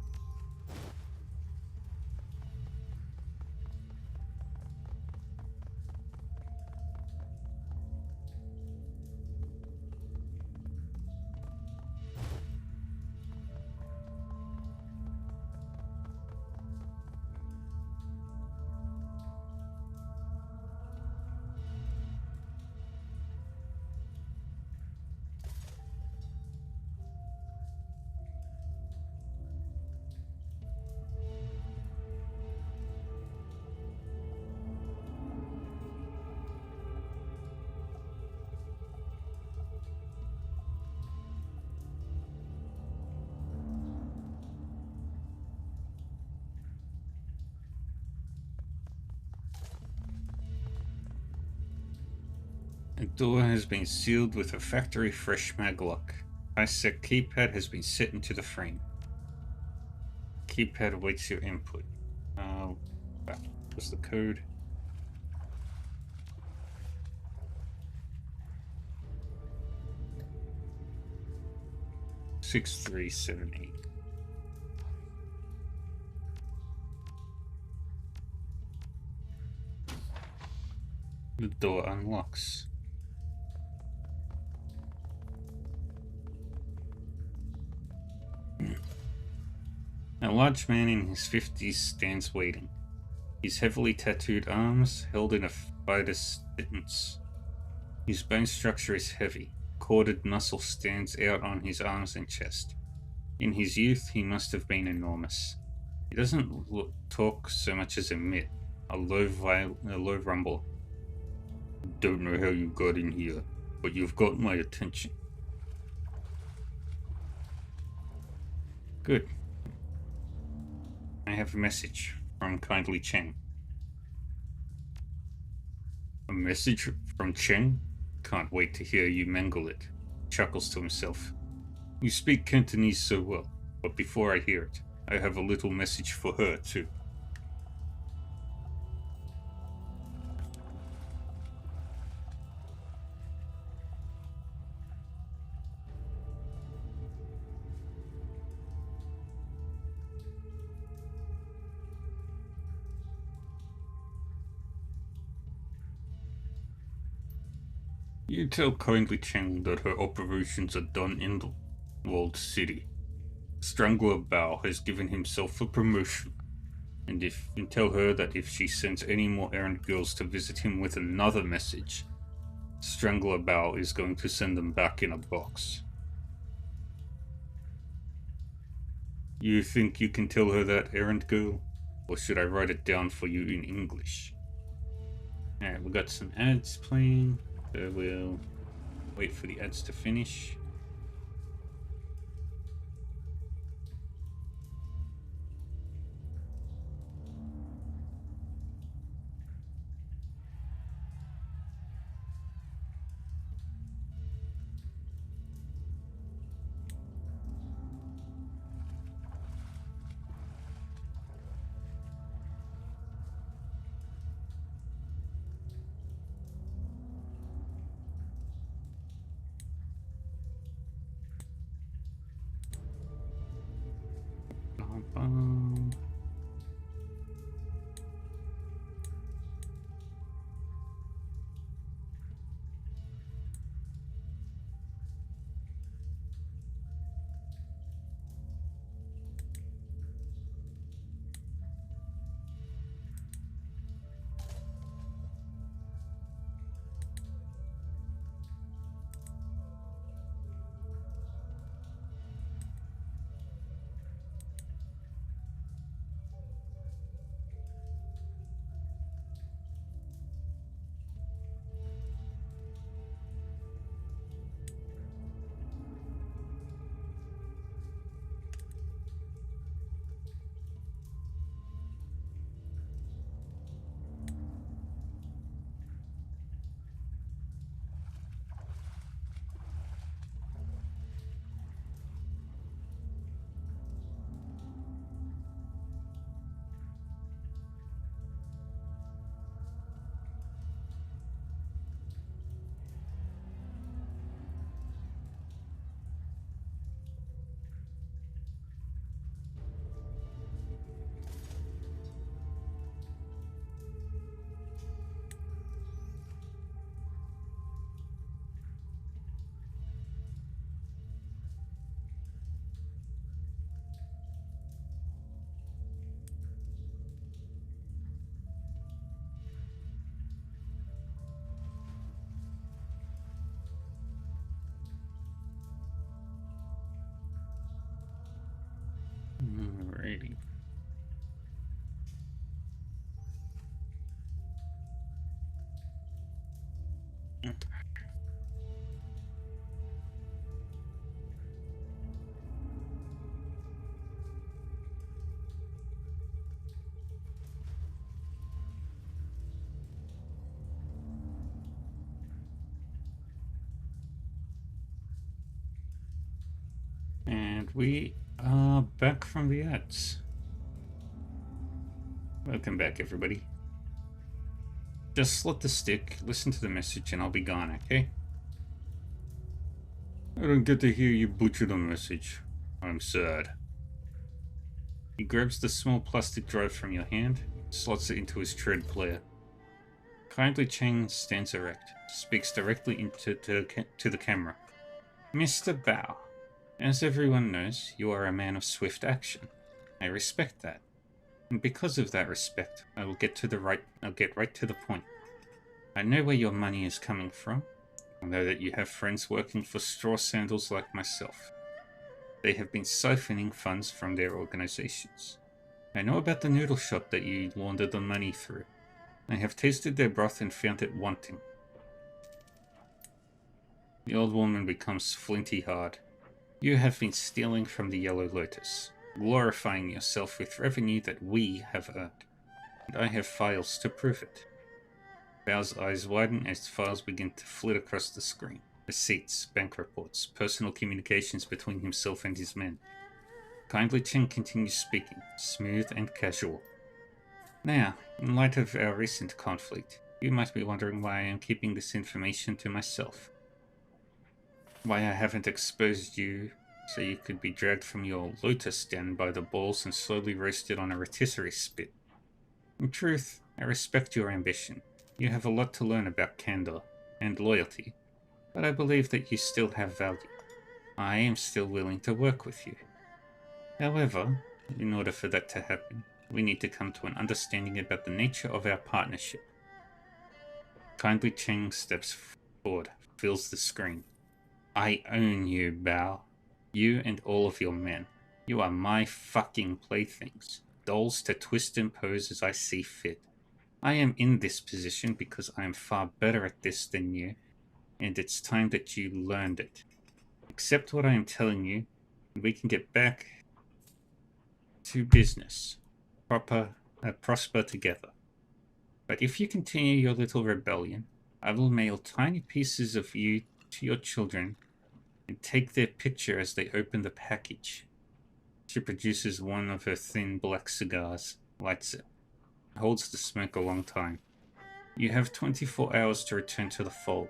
The door has been sealed with a factory fresh maglock. ISEC keypad has been set into the frame. Keypad awaits your input. What's the code? Six 6378. The door unlocks. A large man in his 50s stands waiting. His heavily tattooed arms held in a fighter's stance. His bone structure is heavy. Corded muscle stands out on his arms and chest. In his youth, he must have been enormous. He doesn't talk so much as emit a low rumble. Don't know how you got in here, but you've got my attention. Good. I have a message from Kindly Cheng. A message from Cheng? Can't wait to hear you mangle it. Chuckles to himself. You speak Cantonese so well, but before I hear it, I have a little message for her too. You tell Kindly Cheng that her operations are done in the walled city. Strangler Bao has given himself a promotion, and if you tell her that if she sends any more errand girls to visit him with another message, Strangler Bao is going to send them back in a box. You think you can tell her that, errand girl? Or should I write it down for you in English? Alright, we got some ads playing, so we'll wait for the ads to finish. Bum. Alrighty. And we are back from the ads. Welcome back, everybody. Just slot the stick, listen to the message, and I'll be gone, okay? I don't get to hear you butcher the message. I'm sad. He grabs the small plastic drive from your hand, slots it into his tread player. Kindly Cheng stands erect, speaks directly to the camera. Mr. Bao, as everyone knows, you are a man of swift action. I respect that. And because of that respect, I'll get right to the point. I know where your money is coming from. I know that you have friends working for straw sandals like myself. They have been siphoning funds from their organizations. I know about the noodle shop that you laundered the money through. I have tasted their broth and found it wanting. The old woman becomes flinty hard. You have been stealing from the Yellow Lotus, glorifying yourself with revenue that we have earned, and I have files to prove it. Bao's eyes widen as files begin to flit across the screen. Receipts, bank reports, personal communications between himself and his men. Kindly Cheng continues speaking, smooth and casual. Now, in light of our recent conflict, you might be wondering why I am keeping this information to myself. Why I haven't exposed you so you could be dragged from your lotus den by the balls and slowly roasted on a rotisserie spit. In truth, I respect your ambition. You have a lot to learn about candor and loyalty, but I believe that you still have value. I am still willing to work with you. However, in order for that to happen, we need to come to an understanding about the nature of our partnership. Kindly Cheng steps forward, fills the screen. I own you, Bao. You and all of your men. You are my fucking playthings. Dolls to twist and pose as I see fit. I am in this position because I am far better at this than you, and it's time that you learned it. Accept what I am telling you, and we can get back to business. Prosper together. But if you continue your little rebellion, I will mail tiny pieces of you to your children and take their picture as they open the package. She produces one of her thin black cigars, lights it, holds the smoke a long time. You have 24 hours to return to the fold.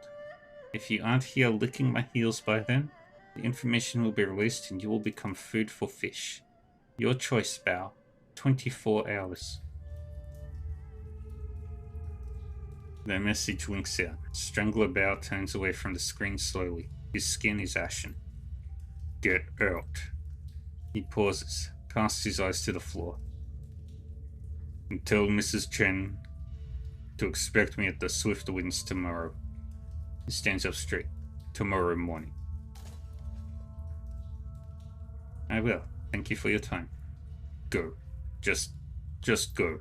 If you aren't here licking my heels by then, the information will be released and you will become food for fish. Your choice, Bao. 24 hours. The message winks out. Strangler Bao turns away from the screen slowly. His skin is ashen. Get out. He pauses, casts his eyes to the floor. And tell Mrs. Chen to expect me at the Swift Winds tomorrow. He stands up straight. Tomorrow morning. I will. Thank you for your time. Go. Just go.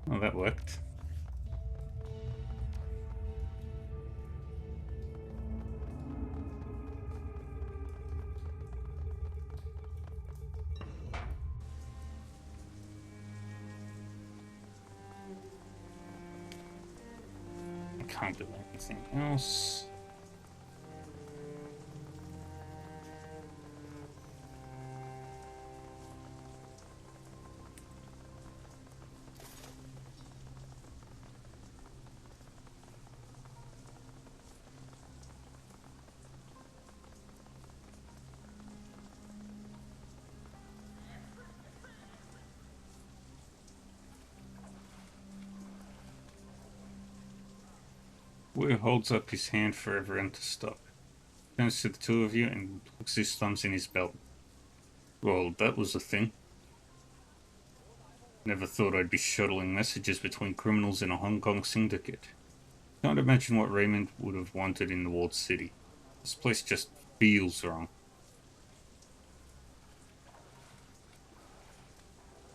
Well, that worked. I can't do anything else. Wu holds up his hand for everyone to stop. Turns to the two of you and hooks his thumbs in his belt. Well, that was a thing. Never thought I'd be shuttling messages between criminals in a Hong Kong syndicate. Can't imagine what Raymond would have wanted in the walled city. This place just feels wrong.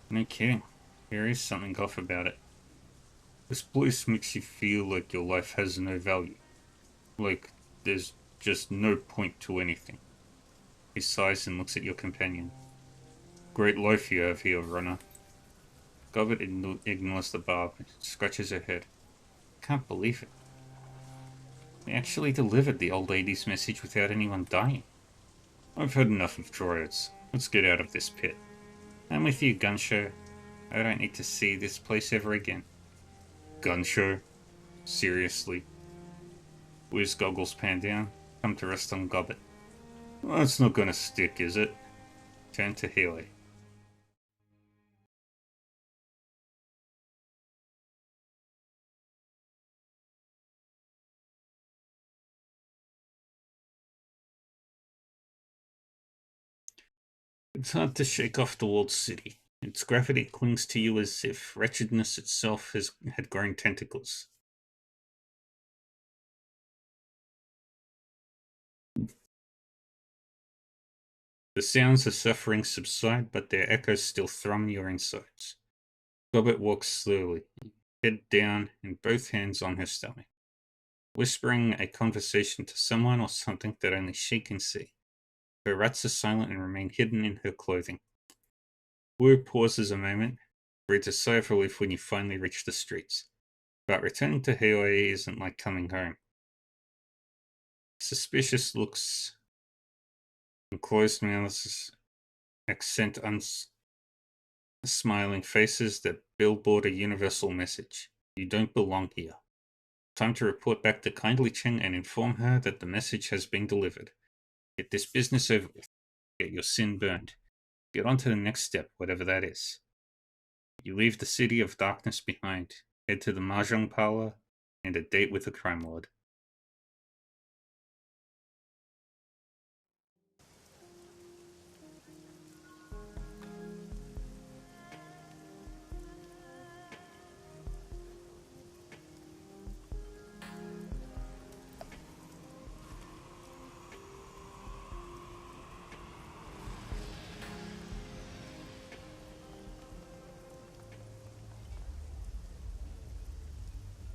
No kidding. There is something off about it. This place makes you feel like your life has no value. Like there's just no point to anything. He sighs and looks at your companion. Great life you have here, runner. Gobbett ignores the barb and scratches her head. Can't believe it. We actually delivered the old lady's message without anyone dying. I've had enough of dryads. Let's get out of this pit. I'm with you, Gunshow. I don't need to see this place ever again. Gunshow? Seriously? Wu's goggles pan down, come to rest on Gobbett. Well, that's not gonna stick, is it? Turn to Healy. It's hard to shake off the walled city. Its gravity clings to you as if wretchedness itself had grown tentacles. The sounds of suffering subside, but their echoes still thrum your insides. Gobbett walks slowly, head down and both hands on her stomach, whispering a conversation to someone or something that only she can see. Her rats are silent and remain hidden in her clothing. Wu pauses a moment, breathes a sigh of relief when you finally reach the streets. But returning to Hawaii isn't like coming home. Suspicious looks and closed mouths accent smiling faces that billboard a universal message. You don't belong here. Time to report back to Kindly Cheng and inform her that the message has been delivered. Get this business over with. Get your sin burned. Get on to the next step, whatever that is. You leave the city of darkness behind. Head to the mahjong parlor. and a date with a crime lord.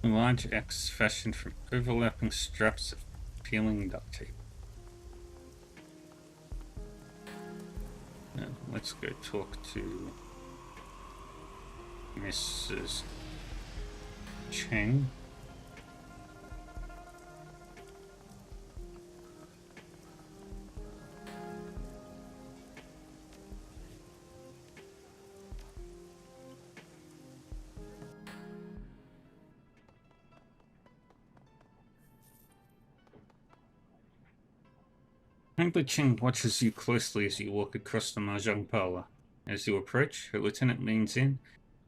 A large X fashioned from overlapping straps of peeling duct tape. Now, let's go talk to Mrs. Cheng. Angry Cheng watches you closely as you walk across the mahjong parlor. As you approach, her lieutenant leans in,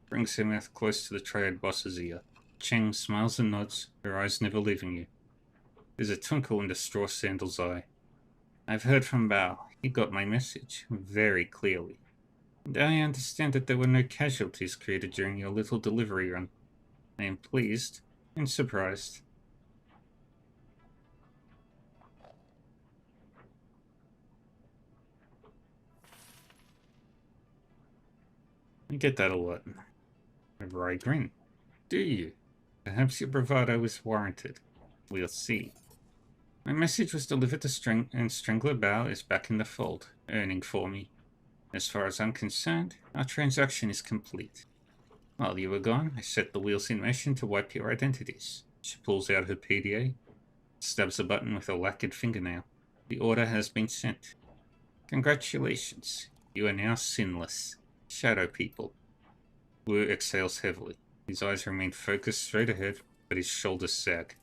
brings her mouth close to the triad boss's ear. Cheng smiles and nods, her eyes never leaving you. There's a twinkle in the straw sandal's eye. I've heard from Bao. He got my message very clearly. And I understand that there were no casualties created during your little delivery run. I am pleased and surprised. I get that a lot. Whenever I grin. Do you? Perhaps your bravado was warranted. We'll see. My message was delivered to Strangler Bao is back in the fold, earning for me. As far as I'm concerned, our transaction is complete. While you were gone, I set the wheels in motion to wipe your identities. She pulls out her PDA, stabs a button with a lacquered fingernail. The order has been sent. Congratulations. You are now sinless. Shadow people. Wu exhales heavily. His eyes remain focused straight ahead, but his shoulders sag.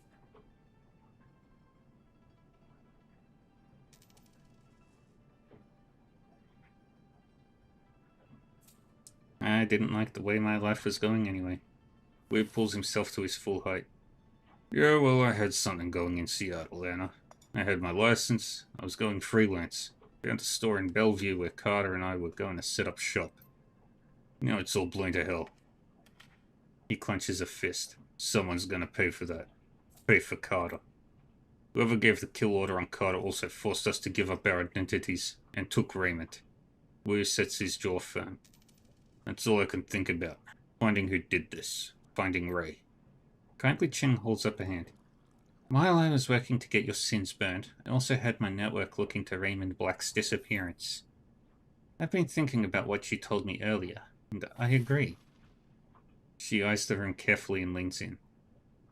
I didn't like the way my life was going anyway. Wu pulls himself to his full height. Yeah, well, I had something going in Seattle, Anna. I had my license. I was going freelance. Found a store in Bellevue where Carter and I were going to set up shop. Now it's all blown to hell. He clenches a fist. Someone's gonna pay for that. Pay for Carter. Whoever gave the kill order on Carter also forced us to give up our identities and took Raymond. Wu sets his jaw firm. That's all I can think about. Finding who did this. Finding Ray. Kindly Cheng holds up a hand. While I was working to get your sins burned, I also had my network look into Raymond Black's disappearance. I've been thinking about what you told me earlier, and I agree. She eyes the room carefully and leans in.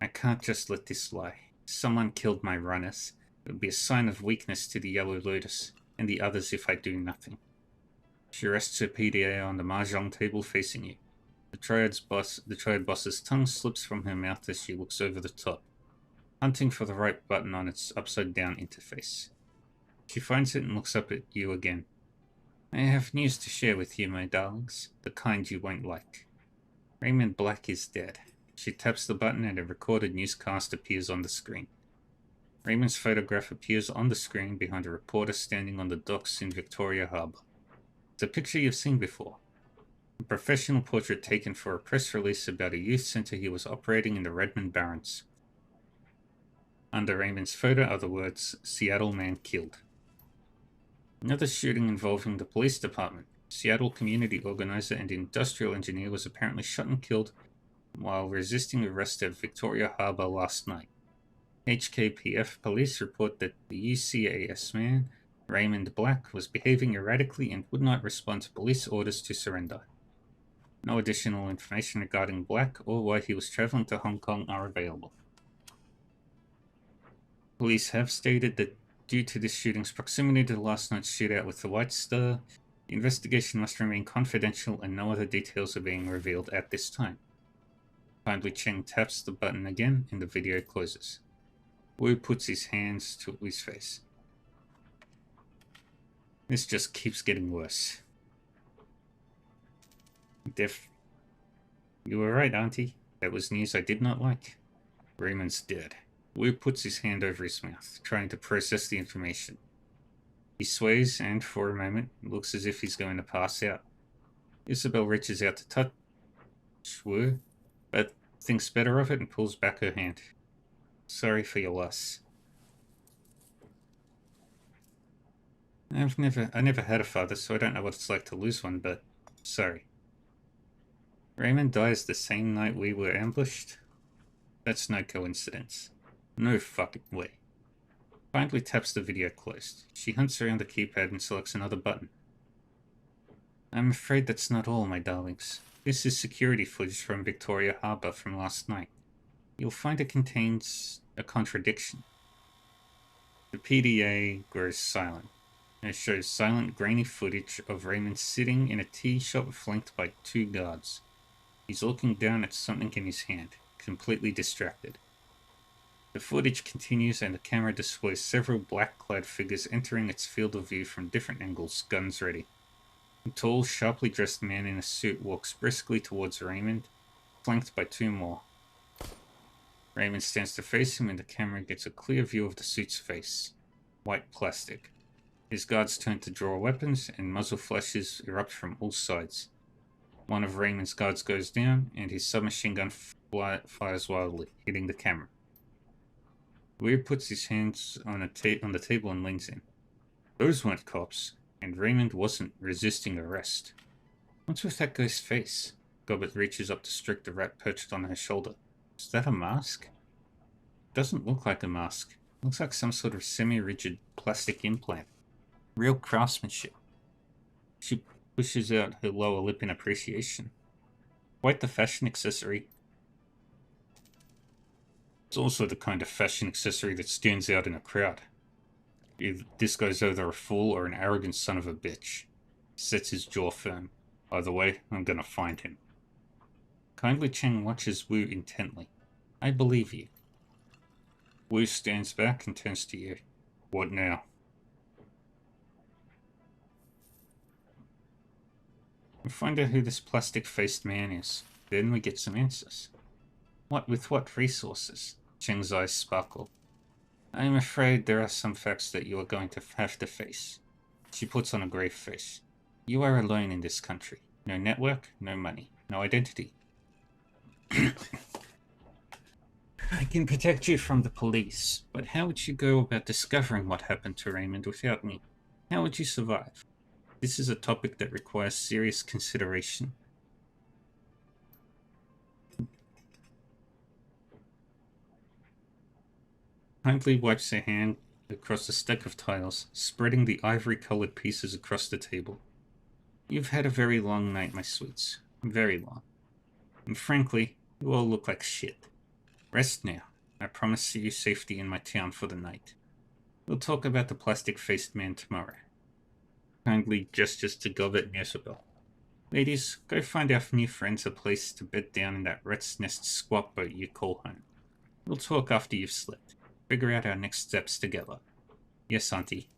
I can't just let this lie. Someone killed my runners. It would be a sign of weakness to the Yellow Lotus, and the others if I do nothing. She rests her PDA on the mahjong table facing you. The triad boss's tongue slips from her mouth as she looks over the top, hunting for the right button on its upside-down interface. She finds it and looks up at you again. I have news to share with you, my darlings, the kind you won't like. Raymond Black is dead. She taps the button and a recorded newscast appears on the screen. Raymond's photograph appears on the screen behind a reporter standing on the docks in Victoria Harbour. It's a picture you've seen before. A professional portrait taken for a press release about a youth center he was operating in the Redmond Barrens. Under Raymond's photo are the words, Seattle man killed. Another shooting involving the police department. Seattle community organizer and industrial engineer was apparently shot and killed while resisting arrest at Victoria Harbour last night. HKPF police report that the UCAS man, Raymond Black, was behaving erratically and would not respond to police orders to surrender. No additional information regarding Black or why he was traveling to Hong Kong are available. Police have stated that due to this shooting's proximity to last night's shootout with the White Star, the investigation must remain confidential and no other details are being revealed at this time. Kindly Cheng taps the button again and the video closes. Wu puts his hands to his face. This just keeps getting worse. You were right, Auntie. That was news I did not like. Raymond's dead. Wu puts his hand over his mouth, trying to process the information. He sways and, for a moment, looks as if he's going to pass out. Isabel reaches out to touch Wu, but thinks better of it and pulls back her hand. Sorry for your loss. I never had a father, so I don't know what it's like to lose one, but sorry. Raymond dies the same night we were ambushed? That's no coincidence. No fucking way. Kindly taps the video closed. She hunts around the keypad and selects another button. I'm afraid that's not all, my darlings. This is security footage from Victoria Harbour from last night. You'll find it contains a contradiction. The PDA grows silent. It shows silent, grainy footage of Raymond sitting in a tea shop flanked by 2 guards. He's looking down at something in his hand, completely distracted. The footage continues and the camera displays several black-clad figures entering its field of view from different angles, guns ready. A tall, sharply dressed man in a suit walks briskly towards Raymond, flanked by 2 more. Raymond stands to face him and the camera gets a clear view of the suit's face. White plastic. His guards turn to draw weapons and muzzle flashes erupt from all sides. One of Raymond's guards goes down and his submachine gun fires wildly, hitting the camera. Weir puts his hands on the table and leans in. Those weren't cops, and Raymond wasn't resisting arrest. What's with that guy's face? Gobbet reaches up to stroke the rat perched on her shoulder. Is that a mask? Doesn't look like a mask. Looks like some sort of semi-rigid plastic implant. Real craftsmanship. She pushes out her lower lip in appreciation. Quite the fashion accessory. It's also the kind of fashion accessory that stands out in a crowd. If this guy's either a fool or an arrogant son of a bitch. He sets his jaw firm. Either way, I'm gonna find him. Kindly Cheng watches Wu intently. I believe you. Wu stands back and turns to you. What now? We find out who this plastic-faced man is. Then we get some answers. With what resources? Cheng's eyes sparkle. I am afraid there are some facts that you are going to have to face. She puts on a grave face. You are alone in this country. No network, no money, no identity. I can protect you from the police, but how would you go about discovering what happened to Raymond without me? How would you survive? This is a topic that requires serious consideration. Kindly wipes her hand across a stack of tiles, spreading the ivory-colored pieces across the table. You've had a very long night, my sweets. Very long. And frankly, you all look like shit. Rest now. I promise you safety in my town for the night. We'll talk about the plastic-faced man tomorrow. Kindly gestures to Gobbet and Isabel. Ladies, go find our new friends a place to bed down in that rat's nest squat boat you call home. We'll talk after you've slept. Figure out our next steps together. Yes, Auntie.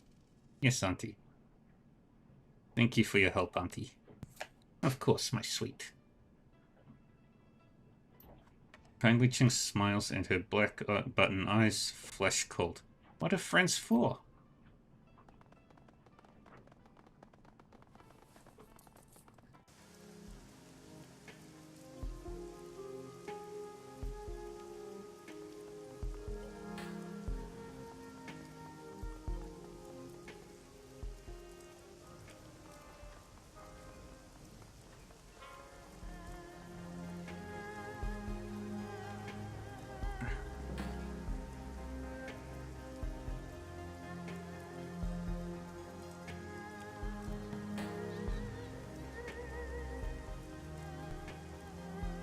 Yes, Auntie. Thank you for your help, Auntie. Of course, my sweet. Kindly Cheng smiles and her black button eyes flash cold. What are friends for?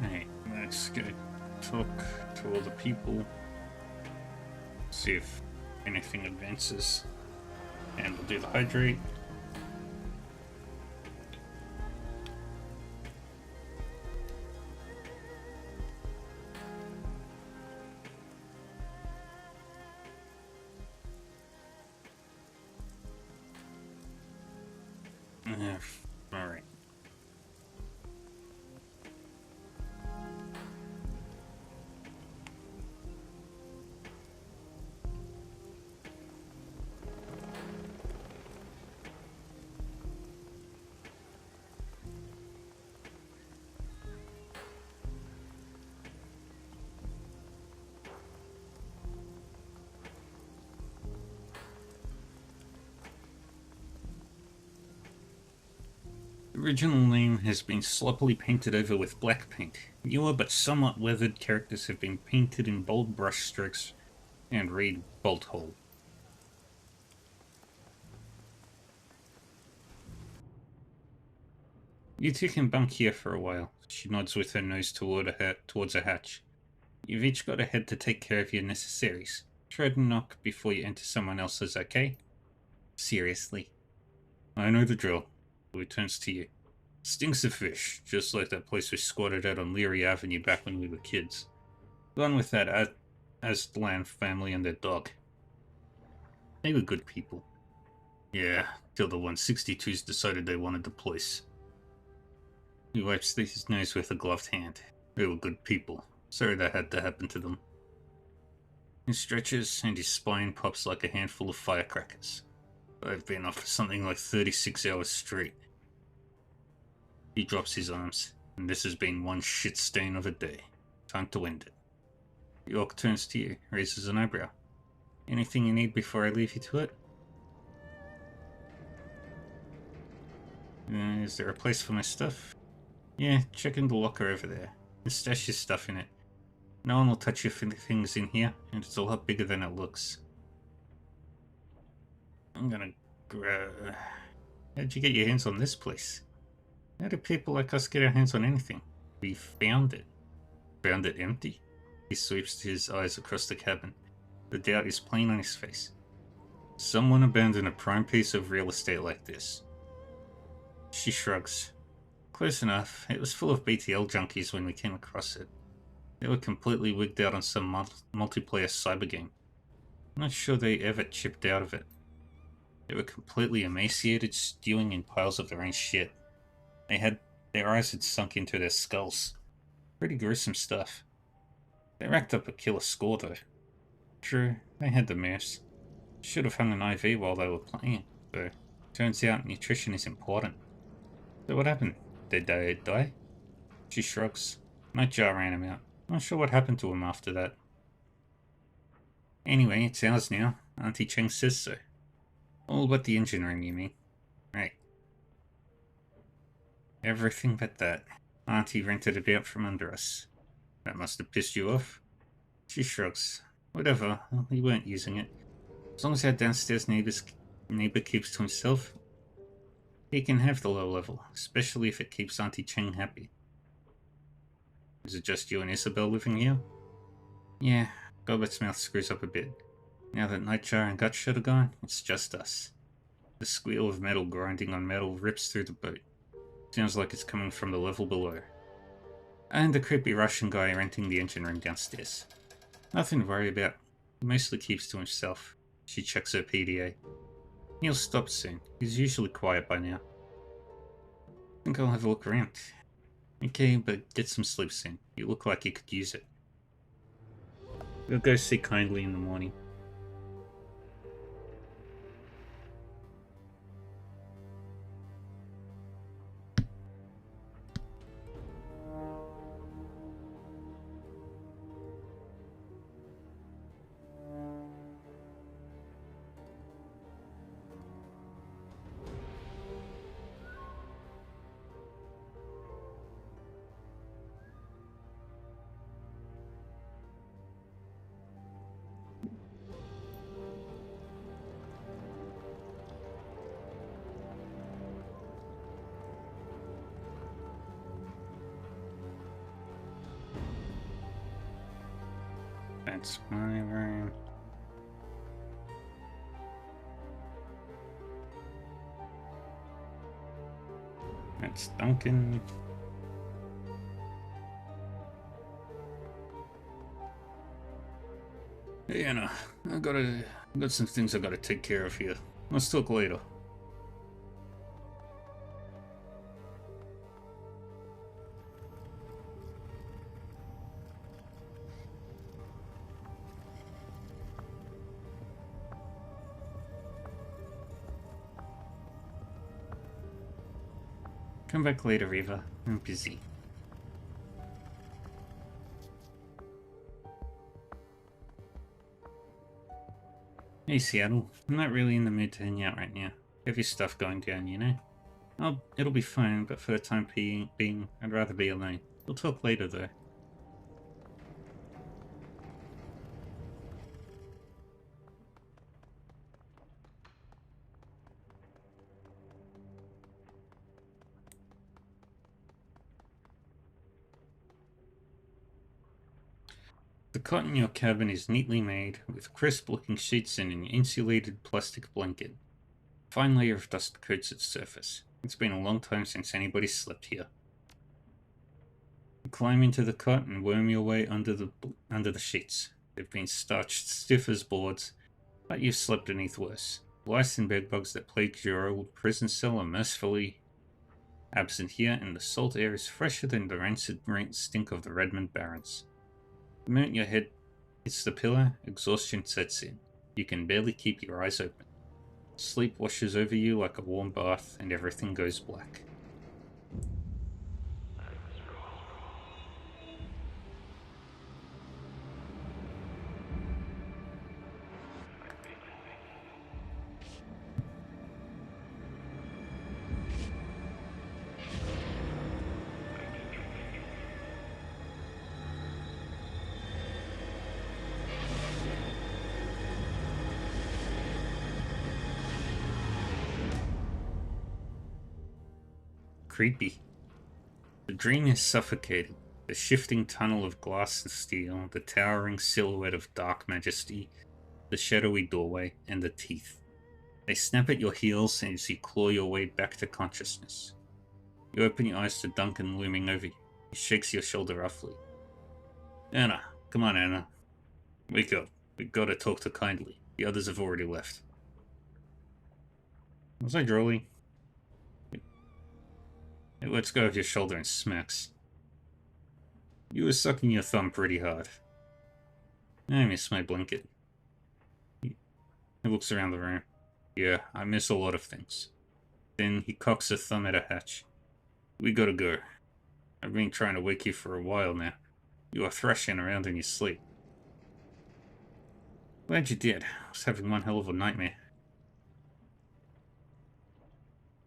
Hey, let's go talk to all the people. See if anything advances. And we'll do the hydrate. Alright. original name has been sloppily painted over with black paint. Newer but somewhat weathered characters have been painted in bold brush strokes and read Bolt Hole. You two can bunk here for a while. She nods with her nose towards a hatch. You've each got a head to take care of your necessaries. Try to knock before you enter someone else's, okay? Seriously. I know the drill. He turns to you. Stinks of fish, just like that place we squatted at on Leary Avenue back when we were kids. Gone with that Aztlan family and their dog. They were good people. Yeah, till the 162s decided they wanted the place. He wipes his nose with a gloved hand. They were good people. Sorry that had to happen to them. He stretches and his spine pops like a handful of firecrackers. I've been off for something like 36 hours straight. He drops his arms, and this has been one shit stain of a day. Time to end it. The orc turns to you, raises an eyebrow. Anything you need before I leave you to it? Is there a place for my stuff? Yeah, check in the locker over there. And stash your stuff in it. No one will touch your things in here, and it's a lot bigger than it looks. I'm gonna grab... How'd you get your hands on this place? How do people like us get our hands on anything? We found it. Found it empty? He sweeps his eyes across the cabin. The doubt is plain on his face. Someone abandoned a prime piece of real estate like this. She shrugs. Close enough. It was full of BTL junkies when we came across it. They were completely wigged out on some multiplayer cyber game. I'm not sure they ever chipped out of it. They were completely emaciated, stewing in piles of their own shit. Their eyes had sunk into their skulls. Pretty gruesome stuff. They racked up a killer score though. True, they had the moves. Should have hung an IV while they were playing, though. Turns out nutrition is important. So what happened? Did they die? She shrugs. Nightjar ran him out. Not sure what happened to him after that. Anyway, it's ours now. Auntie Cheng says so. All but the engine room, you mean? Right. Everything but that. Auntie rented it out from under us. That must have pissed you off. She shrugs. Whatever, we weren't using it. As long as our downstairs neighbor keeps to himself, he can have the low level, especially if it keeps Auntie Cheng happy. Is it just you and Isabel living here? Yeah, Gilbert's mouth screws up a bit. Now that Nightjar and Gutshot are gone, it's just us. The squeal of metal grinding on metal rips through the boat. Sounds like it's coming from the level below. And the creepy Russian guy renting the engine room downstairs. Nothing to worry about. He mostly keeps to himself. She checks her PDA. He'll stop soon. He's usually quiet by now. I think I'll have a look around. Okay, but get some sleep soon. You look like you could use it. We'll go see Kindly in the morning. That's my room. That's Duncan. Hey Anna, I got some things I gotta take care of here. Let's talk later. Come back later, Eva. I'm busy. Hey, Seattle. I'm not really in the mood to hang out right now. Heavy stuff going down, you know? Oh, it'll be fine, but for the time being, I'd rather be alone. We'll talk later, though. The cot in your cabin is neatly made, with crisp-looking sheets and an insulated plastic blanket. A fine layer of dust coats its surface. It's been a long time since anybody slept here. You climb into the cot and worm your way under the sheets. They've been starched stiff as boards, but you've slept beneath worse. Lice and bedbugs that plagued your old prison cell are mercifully absent here, and the salt air is fresher than the rancid stink of the Redmond Barrens. The moment your head hits the pillow, exhaustion sets in. You can barely keep your eyes open. Sleep washes over you like a warm bath, and everything goes black. Creepy. The dream is suffocating. The shifting tunnel of glass and steel, the towering silhouette of dark majesty, the shadowy doorway, and the teeth. They snap at your heels as you claw your way back to consciousness. You open your eyes to Duncan looming over you. He shakes your shoulder roughly. Anna, come on, Anna. Wake up. We gotta talk to Kindly. The others have already left. Was I drooling? It lets go of your shoulder and smacks. You were sucking your thumb pretty hard. I miss my blanket. He looks around the room. Yeah, I miss a lot of things. Then he cocks a thumb at a hatch. We gotta go. I've been trying to wake you for a while now. You are thrashing around in your sleep. Glad you did. I was having one hell of a nightmare.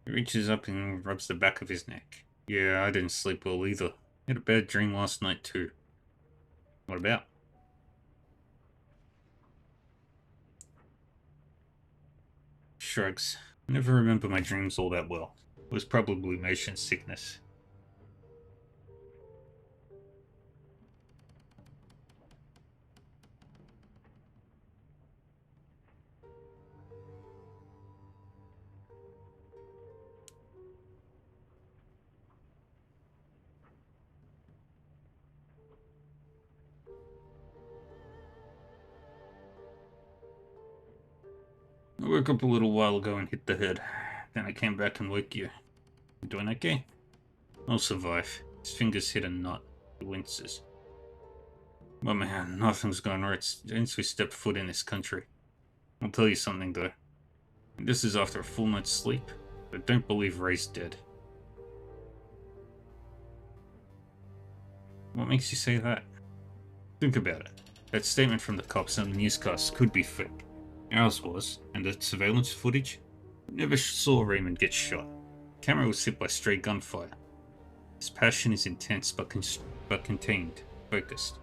He reaches up and rubs the back of his neck. Yeah, I didn't sleep well either. Had a bad dream last night too. What about? Shrugs. I never remember my dreams all that well. It was probably motion sickness. I woke up a little while ago and hit the head. Then I came back and woke you. You doing okay? I'll survive. His fingers hit a knot. He winces. But man, nothing's gone right since we stepped foot in this country. I'll tell you something though. This is after a full night's sleep. I don't believe Ray's dead. What makes you say that? Think about it. That statement from the cops on the newscast could be fake. Ours was, and the surveillance footage never saw Raymond get shot. The camera was hit by stray gunfire. His passion is intense but contained, focused.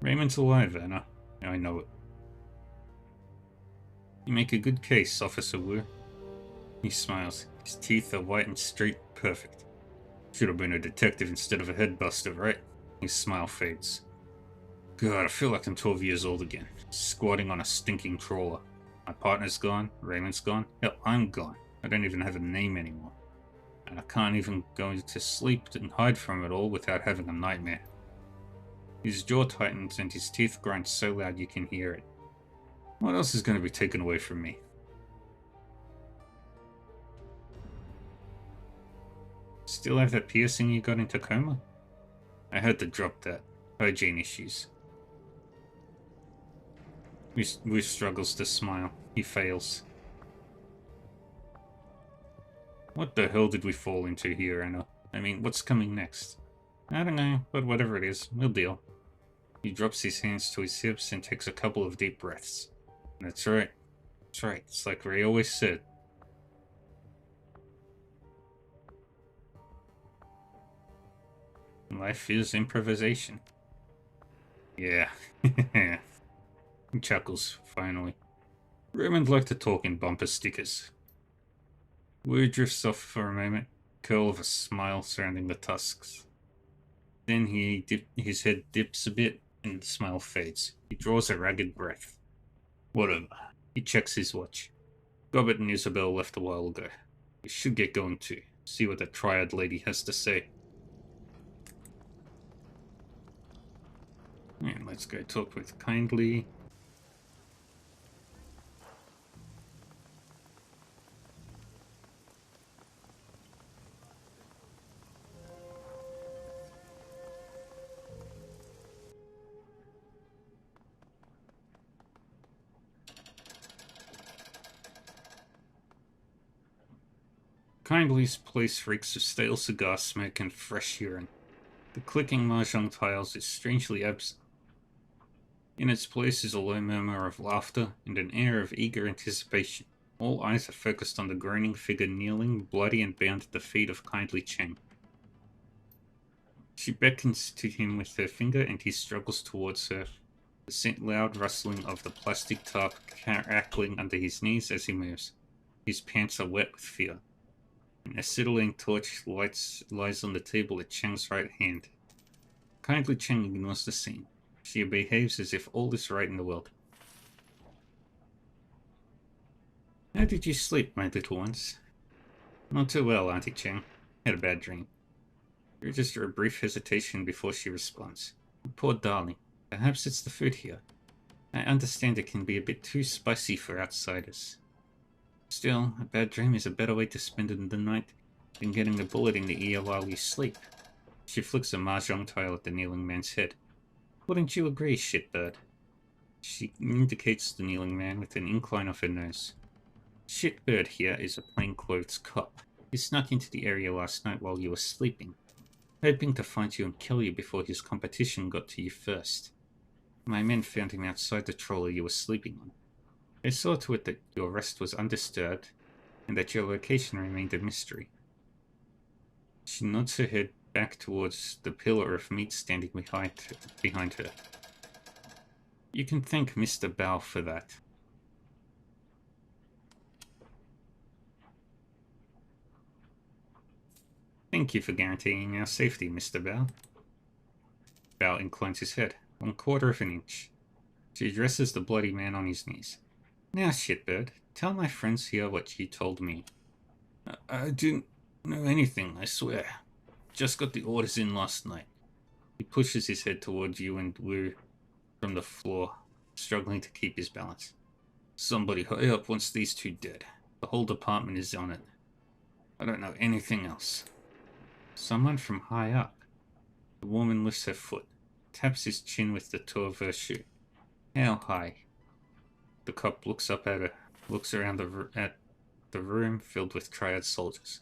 Raymond's alive, Anna. I know it. You make a good case, Officer Wu. He smiles. His teeth are white and straight, perfect. Should have been a detective instead of a headbuster, right? His smile fades. God, I feel like I'm 12 years old again, squatting on a stinking trawler. My partner's gone, Raymond's gone, hell, I'm gone. I don't even have a name anymore. And I can't even go to sleep and hide from it all without having a nightmare. His jaw tightens and his teeth grind so loud you can hear it. What else is going to be taken away from me? Still have that piercing you got in Tacoma? I had to drop that. Hygiene issues. Wu struggles to smile. He fails. What the hell did we fall into here, Anna? I mean, what's coming next? I don't know, but whatever it is, we'll deal. He drops his hands to his hips and takes a couple of deep breaths. That's right. That's right. It's like Ray always said. Life is improvisation. Yeah. He chuckles, finally. Raymond liked to talk in bumper stickers. Word drifts off for a moment, curl of a smile surrounding the tusks. Then his head dips a bit, and the smile fades. He draws a ragged breath. Whatever. He checks his watch. Gobbett and Isabel left a while ago. We should get going too. See what the Triad lady has to say. And let's go talk with Kindly. Kindly's place reeks of stale cigar smoke and fresh urine. The clicking mahjong tiles is strangely absent. In its place is a low murmur of laughter and an air of eager anticipation. All eyes are focused on the groaning figure kneeling, bloody and bound at the feet of Kindly Cheng. She beckons to him with her finger and he struggles towards her, the loud rustling of the plastic tarp crackling under his knees as he moves. His pants are wet with fear. An acetylene torch lies on the table at Cheng's right hand. Kindly Cheng ignores the scene. She behaves as if all is right in the world. How did you sleep, my little ones? Not too well, Auntie Cheng. Had a bad dream. Register a brief hesitation before she responds. Poor darling. Perhaps it's the food here. I understand it can be a bit too spicy for outsiders. Still, a bad dream is a better way to spend the night than getting a bullet in the ear while you sleep. She flicks a mahjong tile at the kneeling man's head. Wouldn't you agree, shitbird? She indicates the kneeling man with an incline of her nose. Shitbird here is a plainclothes cop. He snuck into the area last night while you were sleeping, hoping to find you and kill you before his competition got to you first. My men found him outside the trawler you were sleeping on. They saw to it that your rest was undisturbed, and that your location remained a mystery. She nods her head back towards the pillar of meat standing behind her. You can thank Mr. Bao for that. Thank you for guaranteeing our safety, Mr. Bao. Bao inclines his head, 1/4 of an inch. She addresses the bloody man on his knees. Now, shitbird, tell my friends here what you told me. I didn't know anything, I swear. Just got the orders in last night. He pushes his head towards you and Wu from the floor, struggling to keep his balance. Somebody high up wants these two dead. The whole department is on it. I don't know anything else. Someone from high up. The woman lifts her foot, taps his chin with the toe of her shoe. How high? The cop looks up at her, looks around at the room filled with Triad soldiers.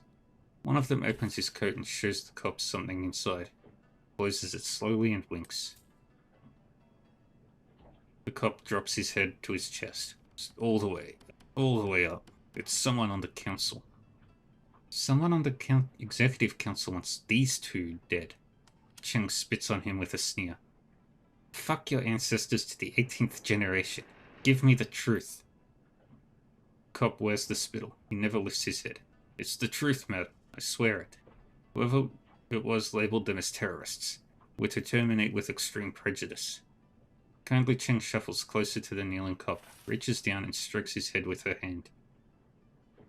One of them opens his coat and shows the cops something inside, closes it slowly and winks. The cop drops his head to his chest. All the way up. It's someone on the council. Someone on the executive council wants these two dead. Cheng spits on him with a sneer. Fuck your ancestors to the 18th generation. Give me the truth. Cop wears the spittle. He never lifts his head. It's the truth, madam. I swear it. Whoever it was labeled them as terrorists. We're to terminate with extreme prejudice. Kindly Cheng shuffles closer to the kneeling cop, reaches down and strokes his head with her hand.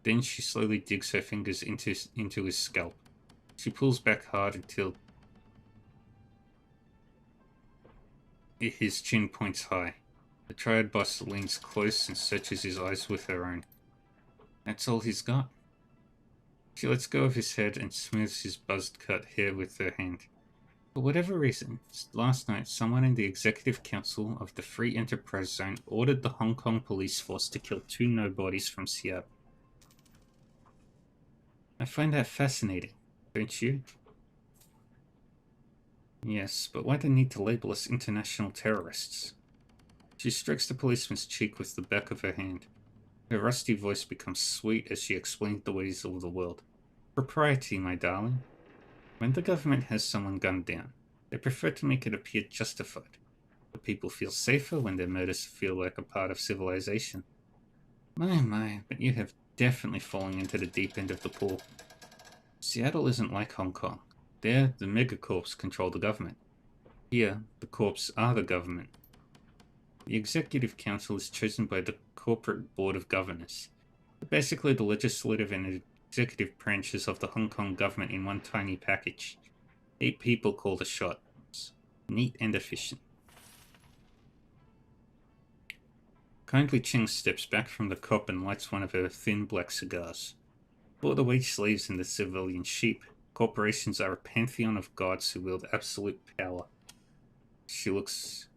Then she slowly digs her fingers into his scalp. She pulls back hard until his chin points high. The Triad boss leans close and searches his eyes with her own. That's all he's got. She lets go of his head and smooths his buzzed-cut hair with her hand. For whatever reason, last night someone in the Executive Council of the Free Enterprise Zone ordered the Hong Kong police force to kill 2 nobodies from Seattle. I find that fascinating, don't you? Yes, but why the need to label us international terrorists? She strokes the policeman's cheek with the back of her hand. Her rusty voice becomes sweet as she explains the ways of the world. Propriety, my darling. When the government has someone gunned down, They prefer to make it appear justified. The people feel safer when their murders feel like a part of civilization. My, but you have definitely fallen into the deep end of the pool. Seattle isn't like Hong Kong. There, the megacorps control the government. Here, the corps are the government. The Executive Council is chosen by the Corporate Board of Governors. Basically the legislative and executive branches of the Hong Kong government in one tiny package. 8 people call the shots. Neat and efficient. Kindly Cheng steps back from the cop and lights one of her thin black cigars. For the wage slaves and the civilian sheep, corporations are a pantheon of gods who wield absolute power. She looks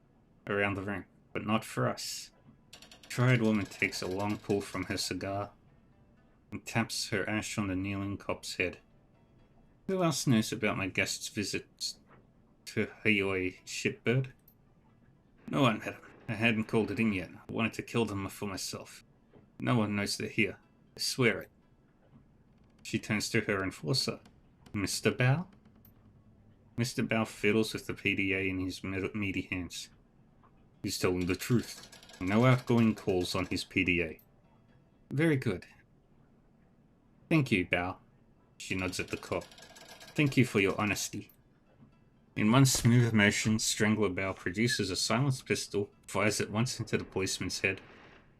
around the room, but not for us. The triad woman takes a long pull from her cigar and taps her ash on the kneeling cop's head. Who else knows about my guest's visits to Haoi Shipbird? No one, madam. I hadn't called it in yet. I wanted to kill them for myself. No one knows they're here. I swear it. She turns to her enforcer. Mr. Bao? Mr. Bao fiddles with the PDA in his meaty hands. He's telling the truth. No outgoing calls on his PDA. Very good. Thank you, Bao. She nods at the cop. Thank you for your honesty. In one smooth motion, Strangler Bao produces a silenced pistol, fires it once into the policeman's head,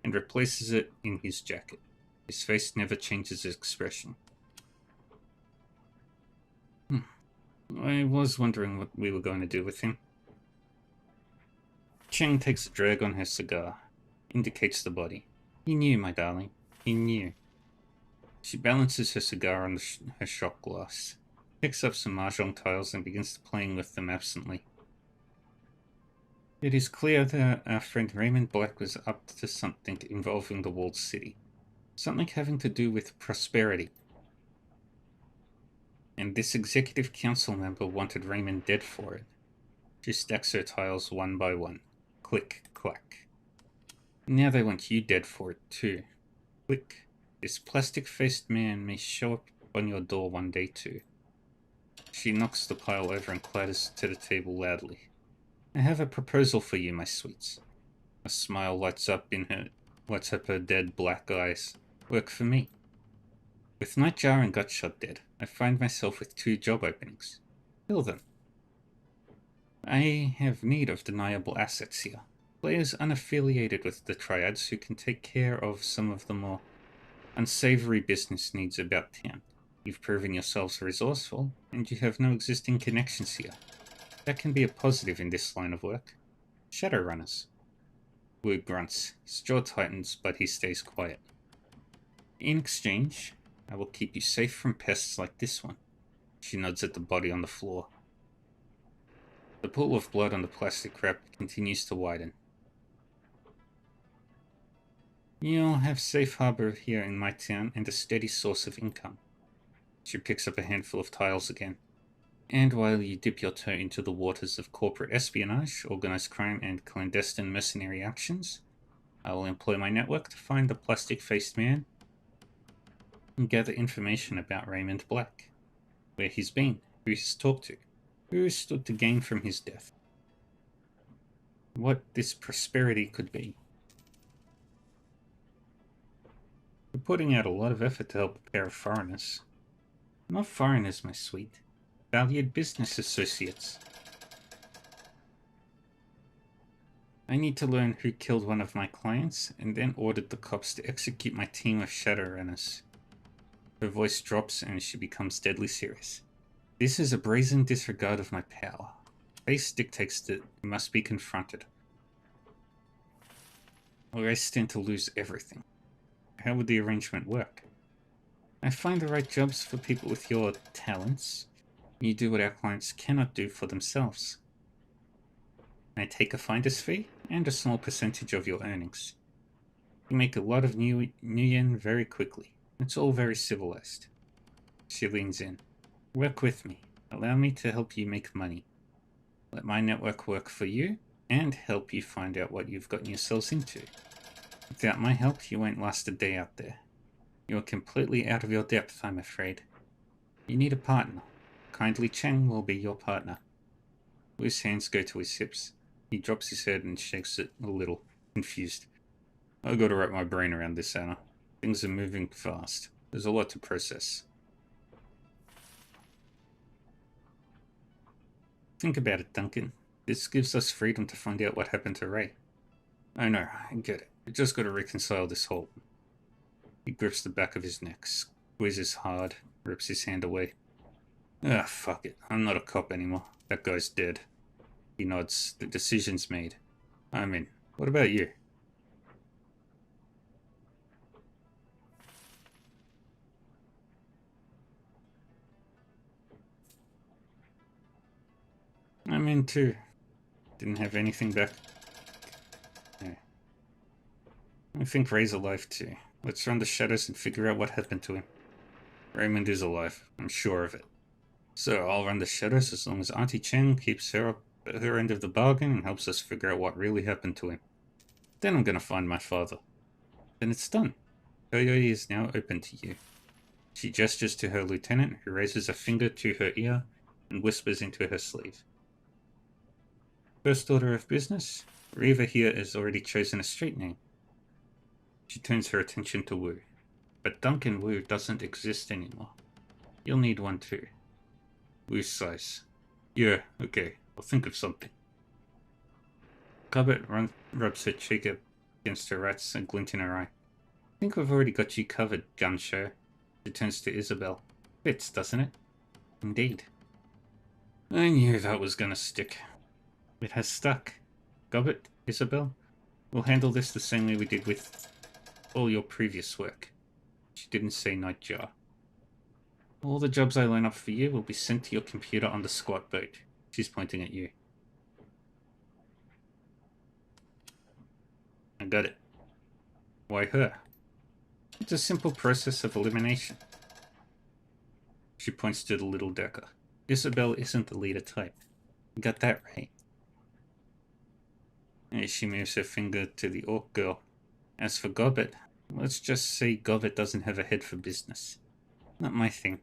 and replaces it in his jacket. His face never changes expression. I was wondering what we were going to do with him. Cheng takes a drag on her cigar, indicates the body. He knew, my darling. He knew. She balances her cigar on her shot glass, picks up some mahjong tiles and begins playing with them absently. It is clear that our friend Raymond Black was up to something involving the walled city. Something having to do with prosperity. And this executive council member wanted Raymond dead for it. She stacks her tiles one by one. Click, clack. Now they want you dead for it too. Click. This plastic-faced man may show up on your door one day too. She knocks the pile over and clatters to the table loudly. I have a proposal for you, my sweets. A smile lights up her dead black eyes. Work for me. With Nightjar and Gutshot dead, I find myself with 2 job openings. Fill them. I have need of deniable assets here. Players unaffiliated with the Triads who can take care of some of the more unsavory business needs about town. You've proven yourselves resourceful, and you have no existing connections here. That can be a positive in this line of work. Shadowrunners. Wu grunts. His jaw tightens, but he stays quiet. In exchange, I will keep you safe from pests like this one. She nods at the body on the floor. The pool of blood on the plastic wrap continues to widen. You'll have safe harbor here in my town and a steady source of income. She picks up a handful of tiles again. And while you dip your toe into the waters of corporate espionage, organized crime, and clandestine mercenary actions, I will employ my network to find the plastic-faced man and gather information about Raymond Black. Where he's been, who he's talked to, who stood to gain from his death. What this prosperity could be. We're putting out a lot of effort to help a pair of foreigners. Not foreigners, my sweet. Valued business associates. I need to learn who killed one of my clients, and then ordered the cops to execute my team of Shadowrunners. Her voice drops and she becomes deadly serious. This is a brazen disregard of my power. Face dictates that it must be confronted, or I stand to lose everything. How would the arrangement work? I find the right jobs for people with your talents. You do what our clients cannot do for themselves. I take a finder's fee and a small percentage of your earnings. You make a lot of new yen very quickly. It's all very civilized. She leans in. Work with me. Allow me to help you make money. Let my network work for you, and help you find out what you've gotten yourselves into. Without my help, you won't last a day out there. You are completely out of your depth, I'm afraid. You need a partner. Kindly Cheng will be your partner. His hands go to his hips. He drops his head and shakes it a little, confused. I gotta wrap my brain around this, Anna. Things are moving fast. There's a lot to process. Think about it, Duncan. This gives us freedom to find out what happened to Ray. I know, I get it. We just gotta reconcile this whole... He grips the back of his neck, squeezes hard, rips his hand away. Ah, fuck it. I'm not a cop anymore. That guy's dead. He nods. The decision's made. I'm in. What about you? I'm in too. Didn't have anything back. No. I think Ray's alive too. Let's run the shadows and figure out what happened to him. Raymond is alive. I'm sure of it. So I'll run the shadows as long as Auntie Chen keeps her up at her end of the bargain and helps us figure out what really happened to him. Then I'm gonna find my father. Then it's done. Coyote is now open to you. She gestures to her lieutenant, who raises a finger to her ear and whispers into her sleeve. First order of business, Reva here has already chosen a street name. She turns her attention to Wu. But Duncan Wu doesn't exist anymore. You'll need one too. Wu sighs. Yeah, okay, I'll think of something. Cobbett rubs her cheek up against her rats, a glint in her eye. I think we've already got you covered, Gunshow. She turns to Isabel. Fits, doesn't it? Indeed. I knew that was gonna stick. It has stuck. Gobbett, Isabel, we'll handle this the same way we did with all your previous work. She didn't say Nightjar. All the jobs I line up for you will be sent to your computer on the squat boat. She's pointing at you. I got it. Why her? It's a simple process of elimination. She points to the little decker. Isabel isn't the leader type. You got that right. And she moves her finger to the orc girl. As for Gobbett, let's just say Gobbett doesn't have a head for business. Not my thing.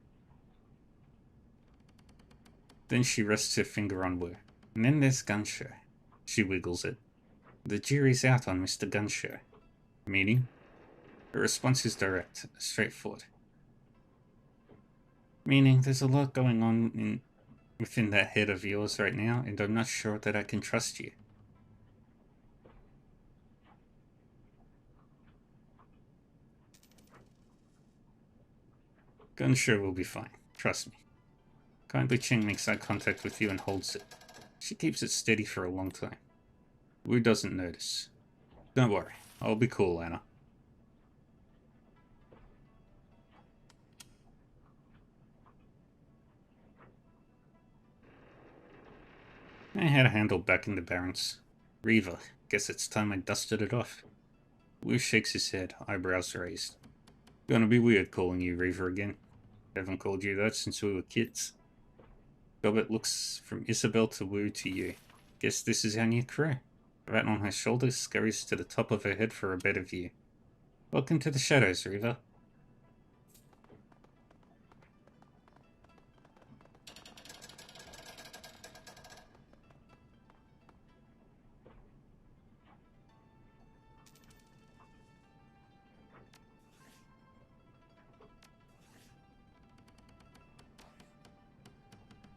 Then she rests her finger on Wu. And then there's Gunshow. She wiggles it. The jury's out on Mr. Gunshow. Meaning? Her response is direct, straightforward. Meaning there's a lot going on within that head of yours right now, and I'm not sure that I can trust you. Gunshow will be fine. Trust me. Kindly Ching makes eye contact with you and holds it. She keeps it steady for a long time. Wu doesn't notice. Don't worry. I'll be cool, Anna. I had a handle back in the Barrens. Reva, guess it's time I dusted it off. Wu shakes his head, eyebrows raised. Gonna be weird calling you Reva again. Haven't called you that since we were kids. Gobbett looks from Isabel to Wu to you. Guess this is our new crew. Rat on her shoulder scurries to the top of her head for a better view. Welcome to the shadows, Reva.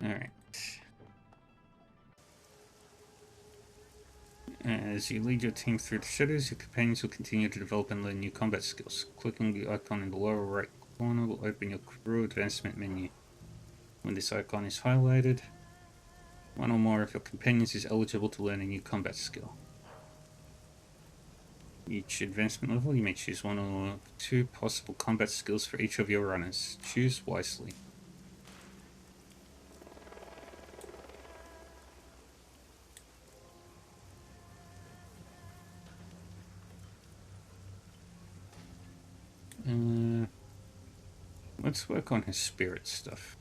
Alright. As you lead your team through the shadows, your companions will continue to develop and learn new combat skills. Clicking the icon in the lower right corner will open your crew advancement menu. When this icon is highlighted, one or more of your companions is eligible to learn a new combat skill. Each advancement level, you may choose one or two possible combat skills for each of your runners. Choose wisely. Let's work on his spirit stuff.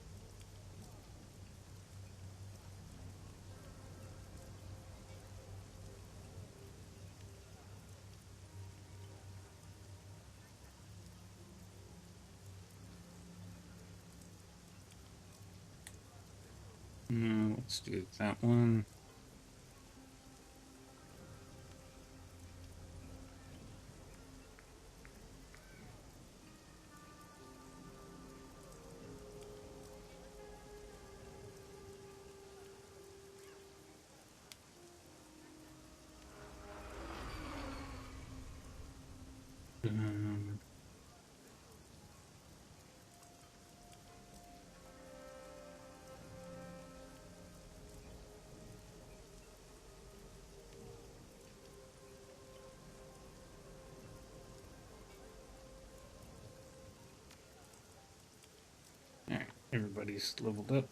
Let's do that one. Alright, everybody's leveled up.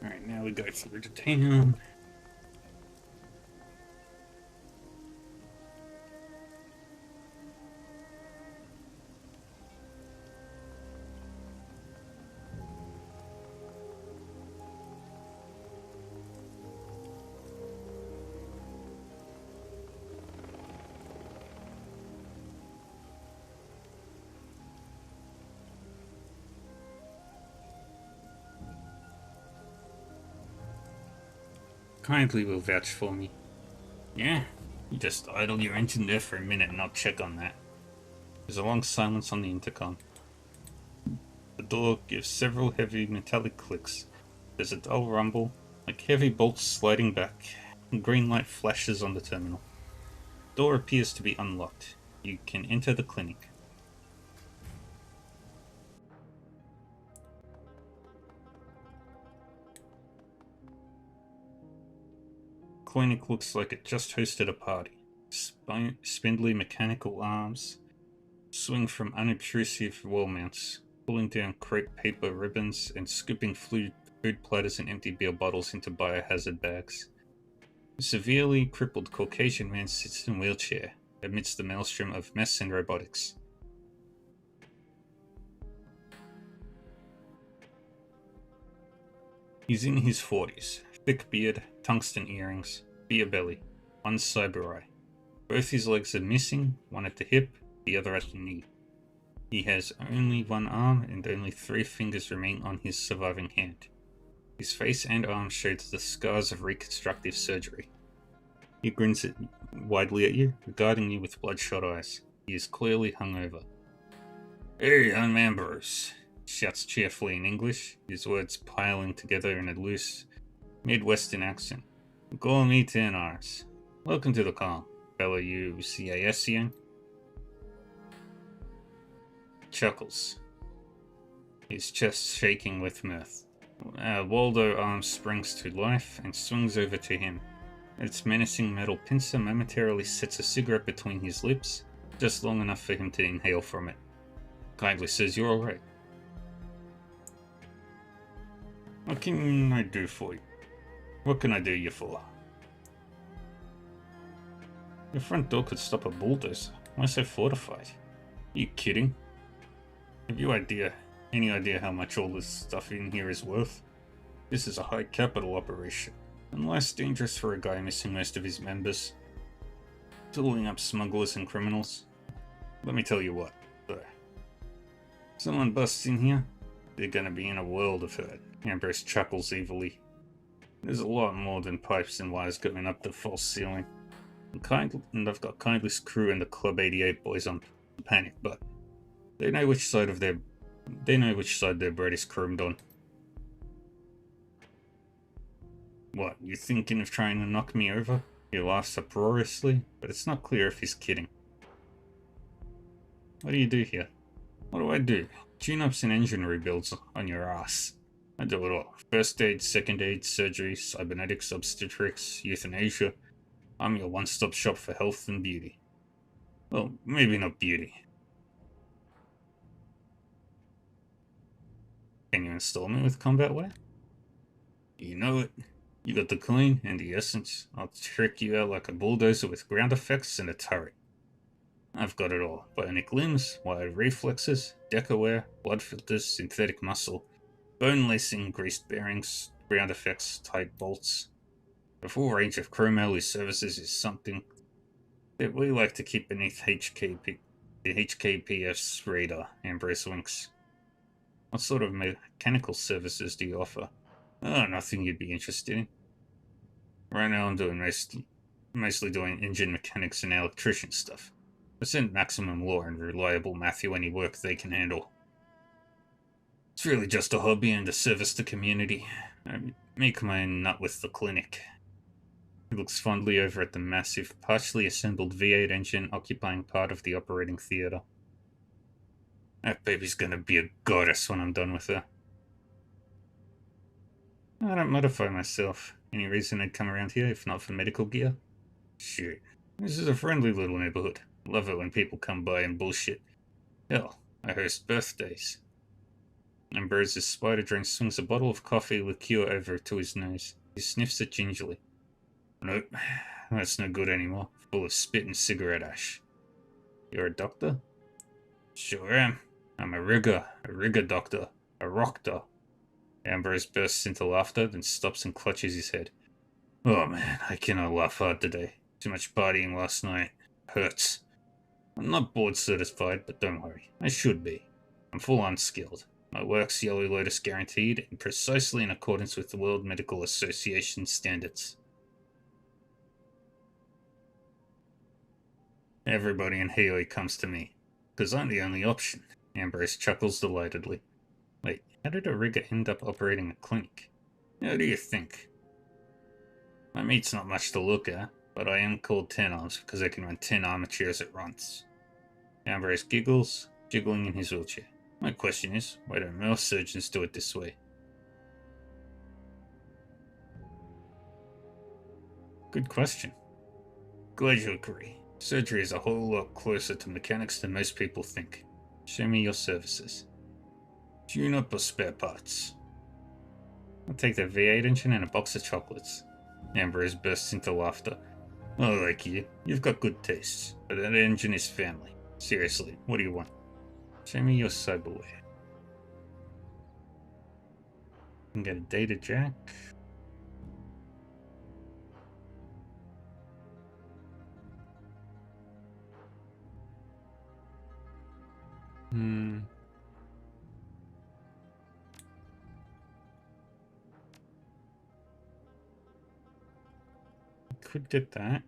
Alright, now we go through the town. Kindly will vouch for me. Yeah? You just idle your engine there for a minute and I'll check on that. There's a long silence on the intercom. The door gives several heavy metallic clicks. There's a dull rumble, like heavy bolts sliding back, and green light flashes on the terminal. The door appears to be unlocked. You can enter the clinic. Clinic looks like it just hosted a party. Spindly mechanical arms swing from unobtrusive wall mounts, pulling down crepe paper ribbons and scooping food platters and empty beer bottles into biohazard bags. A severely crippled Caucasian man sits in a wheelchair amidst the maelstrom of mess and robotics. He's in his 40s, thick beard, tungsten earrings, beer belly, one cyber eye. Both his legs are missing, one at the hip, the other at the knee. He has only one arm and only 3 fingers remain on his surviving hand. His face and arms show the scars of reconstructive surgery. He grins widely at you, regarding you with bloodshot eyes. He is clearly hungover. "Hey, young man Bruce," shouts cheerfully in English, his words piling together in a loose, Midwestern accent. "Call me 10 R's. Welcome to the call, fellow you CASian." Chuckles, his chest shaking with mirth. Waldo arm springs to life and swings over to him. Its menacing metal pincer momentarily sets a cigarette between his lips, just long enough for him to inhale from it. Kindly says you're alright. "What can I do for you? What can I do you for?" "Your front door could stop a bulldozer. Why so fortified? Are you kidding? Have you any idea how much all this stuff in here is worth? This is a high capital operation, and less dangerous for a guy missing most of his members, tooling up smugglers and criminals. Let me tell you what, though. Someone busts in here, they're gonna be in a world of hurt." Ambrose chuckles evilly. "There's a lot more than pipes and wires going up the false ceiling. And I've got Kindly's crew and the Club 88 boys on panic, but they know which side their bread is crumbed on." "What, you thinking of trying to knock me over?" He laughs uproariously, but it's not clear if he's kidding. "What do you do here?" "What do I do? Tune-ups and engine rebuilds on your ass. I do it all. First aid, second aid, surgery, cybernetics, obstetrics, euthanasia. I'm your one-stop shop for health and beauty. Well, maybe not beauty. Can you install me with combat wear?" "You know it. You got the coin and the essence. I'll trick you out like a bulldozer with ground effects and a turret. I've got it all. Bionic limbs, wired reflexes, decowear, blood filters, synthetic muscle, bone lacing, greased bearings, ground effects, tight bolts. A full range of chrome alloy services is something But we like to keep beneath the HKPF's radar, Ambrose winks. What sort of mechanical services do you offer? Oh, nothing you'd be interested in. Right now I'm doing mostly doing engine mechanics and electrician stuff. I send Maximum Law and Reliable Matthew any work they can handle. It's really just a hobby and a service to community. I make my nut with the clinic. He looks fondly over at the massive, partially assembled V8 engine occupying part of the operating theater. That baby's gonna be a goddess when I'm done with her. I don't modify myself. Any reason I'd come around here if not for medical gear? Shoot. This is a friendly little neighborhood. Love it when people come by and bullshit. Hell, I host birthdays. Ambrose's spider drink swings a bottle of coffee liqueur over to his nose. He sniffs it gingerly. Nope, that's no good anymore. Full of spit and cigarette ash. You're a doctor? Sure am. I'm a rigger doctor, a rockter. Ambrose bursts into laughter, then stops and clutches his head. Oh man, I cannot laugh hard today. Too much partying last night. Hurts. I'm not board certified, but don't worry. I should be. I'm full unskilled. My work's Yellow Lotus guaranteed, and precisely in accordance with the World Medical Association standards. Everybody in Heoi comes to me, because I'm the only option. Ambrose chuckles delightedly. Wait, how did a rigger end up operating a clinic? How do you think? My meat's not much to look at, but I am called 10 arms because I can run 10 armatures at once. Ambrose giggles, jiggling in his wheelchair. My question is, why don't most surgeons do it this way? Good question. Glad you agree. Surgery is a whole lot closer to mechanics than most people think. Show me your services. Tune up or spare parts. I'll take the V8 engine and a box of chocolates. Ambrose bursts into laughter. Oh, like you. You've got good tastes, but that engine is family. Seriously, what do you want? Show me your cyberware. You can get a data jack. Could get that.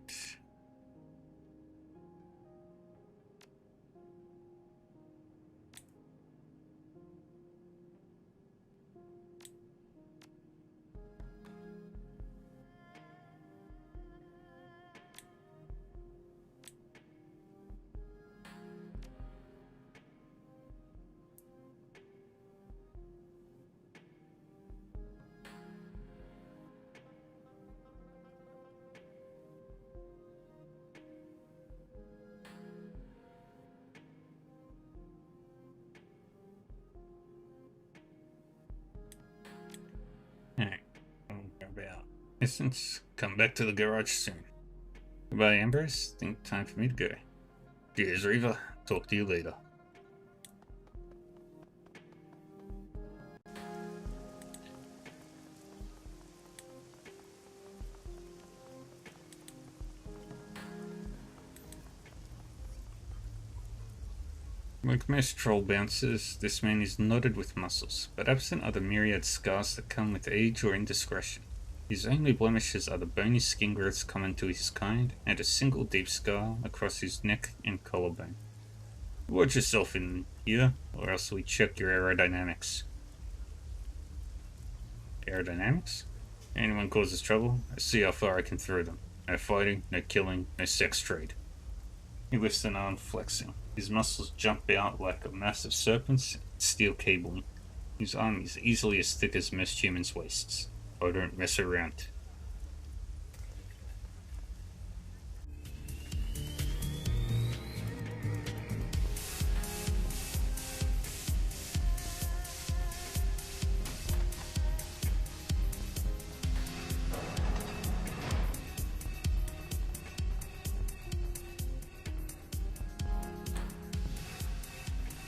Alright, about distance. Come back to the garage soon. Goodbye, Ambrose. Think time for me to go. Cheers, Reaver. Talk to you later. Like most troll bouncers, this man is knotted with muscles, but absent are the myriad scars that come with age or indiscretion. His only blemishes are the bony skin growths common to his kind, and a single deep scar across his neck and collarbone. Watch yourself in here, or else we check your aerodynamics. Aerodynamics? Anyone causes trouble, I see how far I can throw them. No fighting, no killing, no sex trade. He lifts an arm, flexing. His muscles jump out like a mass of serpents and steel cabling. His arm is easily as thick as most humans' waists. I don't mess around.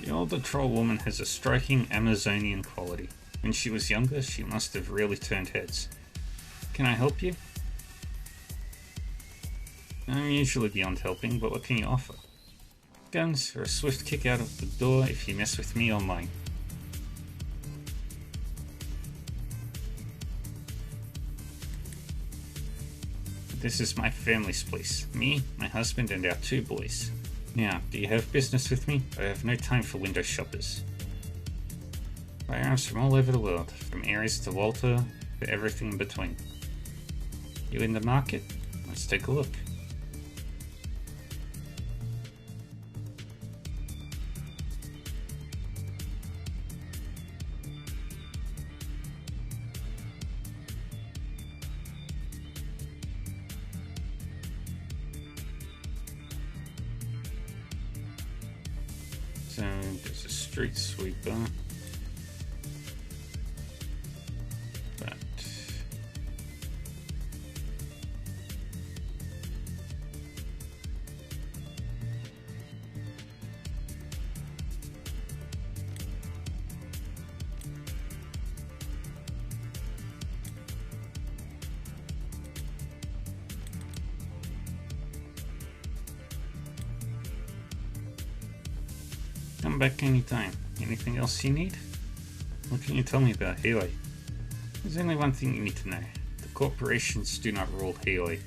The older troll woman has a striking Amazonian quality. When she was younger, she must have really turned heads. Can I help you? I'm usually beyond helping, but what can you offer? Guns, or a swift kick out of the door if you mess with me or mine. This is my family's place. Me, my husband, and our 2 boys. Now, do you have business with me? I have no time for window shoppers. Firearms from all over the world, from Ares to Walter to everything in between. You in the market? Let's take a look. So there's a street sweeper. But come back anytime. Anything else you need? What can you tell me about Healy? There's only one thing you need to know. The corporations do not rule Healy.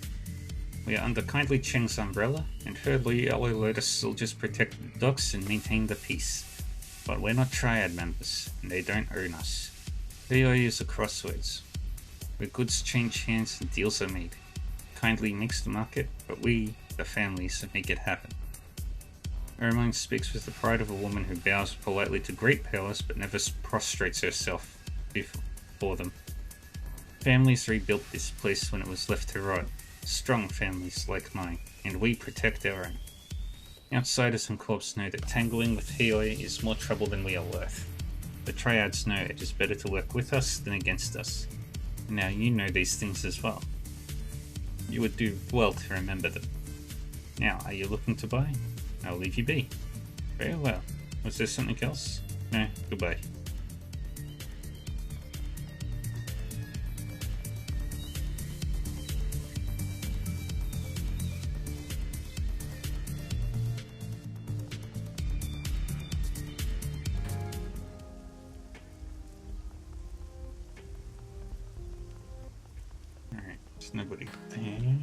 We are under Kindly Cheng's umbrella, and her Yellow Lotus soldiers protect the docks and maintain the peace. But we're not Triad members, and they don't own us. Healy is a crossroads, where goods change hands and deals are made. Kindly makes the market, but we, the families, make it happen. Ermine speaks with the pride of a woman who bows politely to great powers but never prostrates herself before them. Families rebuilt this place when it was left to rot. Strong families like mine, and we protect our own. Outsiders and corps know that tangling with Healy is more trouble than we are worth. The Triads know it is better to work with us than against us. Now you know these things as well. You would do well to remember them. Now, are you looking to buy? I'll leave you be. Very well. Was there something else? No, goodbye. Alright, there's nobody there.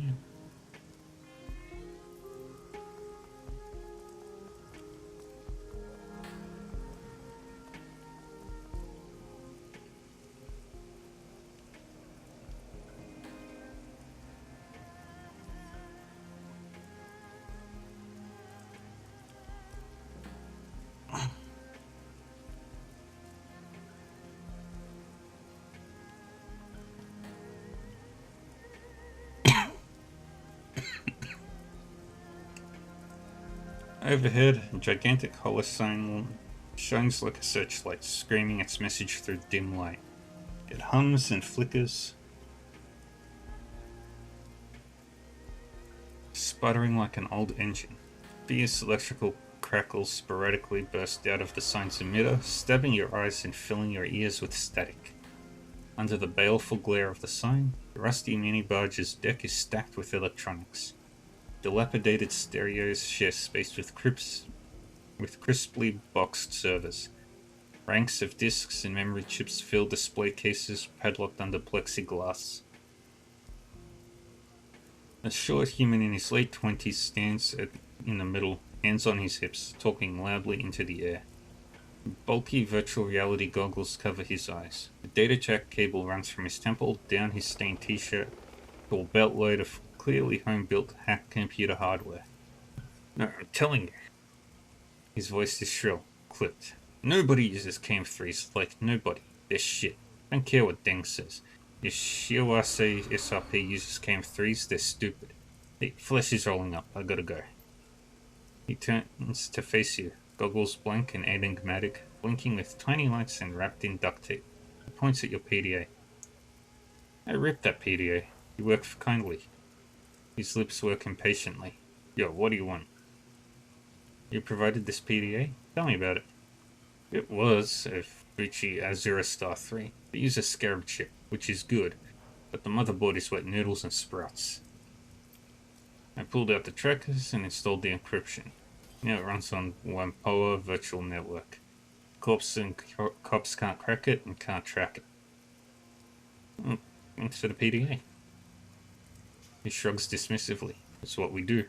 Overhead, a gigantic holocene shines like a searchlight, screaming its message through dim light. It hums and flickers, sputtering like an old engine. Fierce electrical crackles sporadically burst out of the sign's emitter, stabbing your eyes and filling your ears with static. Under the baleful glare of the sign, the rusty mini-barge's deck is stacked with electronics. Dilapidated stereos share space with crisply boxed servers. Ranks of discs and memory chips fill display cases padlocked under plexiglass. A short human in his late 20s stands in the middle, hands on his hips, talking loudly into the air. Bulky virtual reality goggles cover his eyes. A data jack cable runs from his temple down his stained t-shirt to a belt load of clearly home-built hack computer hardware. No, I'm telling you. His voice is shrill, clipped. Nobody uses KM3s, like nobody. They're shit. Don't care what Deng says. If Shiawase SRP uses KM3s, they're stupid. Hey, flesh is rolling up. I gotta go. He turns to face you, goggles blank and enigmatic, blinking with tiny lights and wrapped in duct tape. He points at your PDA. I ripped that PDA. You work for Kindly. His lips work impatiently. Yo, what do you want? You provided this PDA? Tell me about it. It was a Fuji Azura Star 3. It uses a Scarab chip, which is good, but the motherboard is wet noodles and sprouts. I pulled out the trackers and installed the encryption. Now it runs on Wampoa Virtual Network. Cops can't crack it and can't track it. Thanks for the PDA. He shrugs dismissively. It's what we do.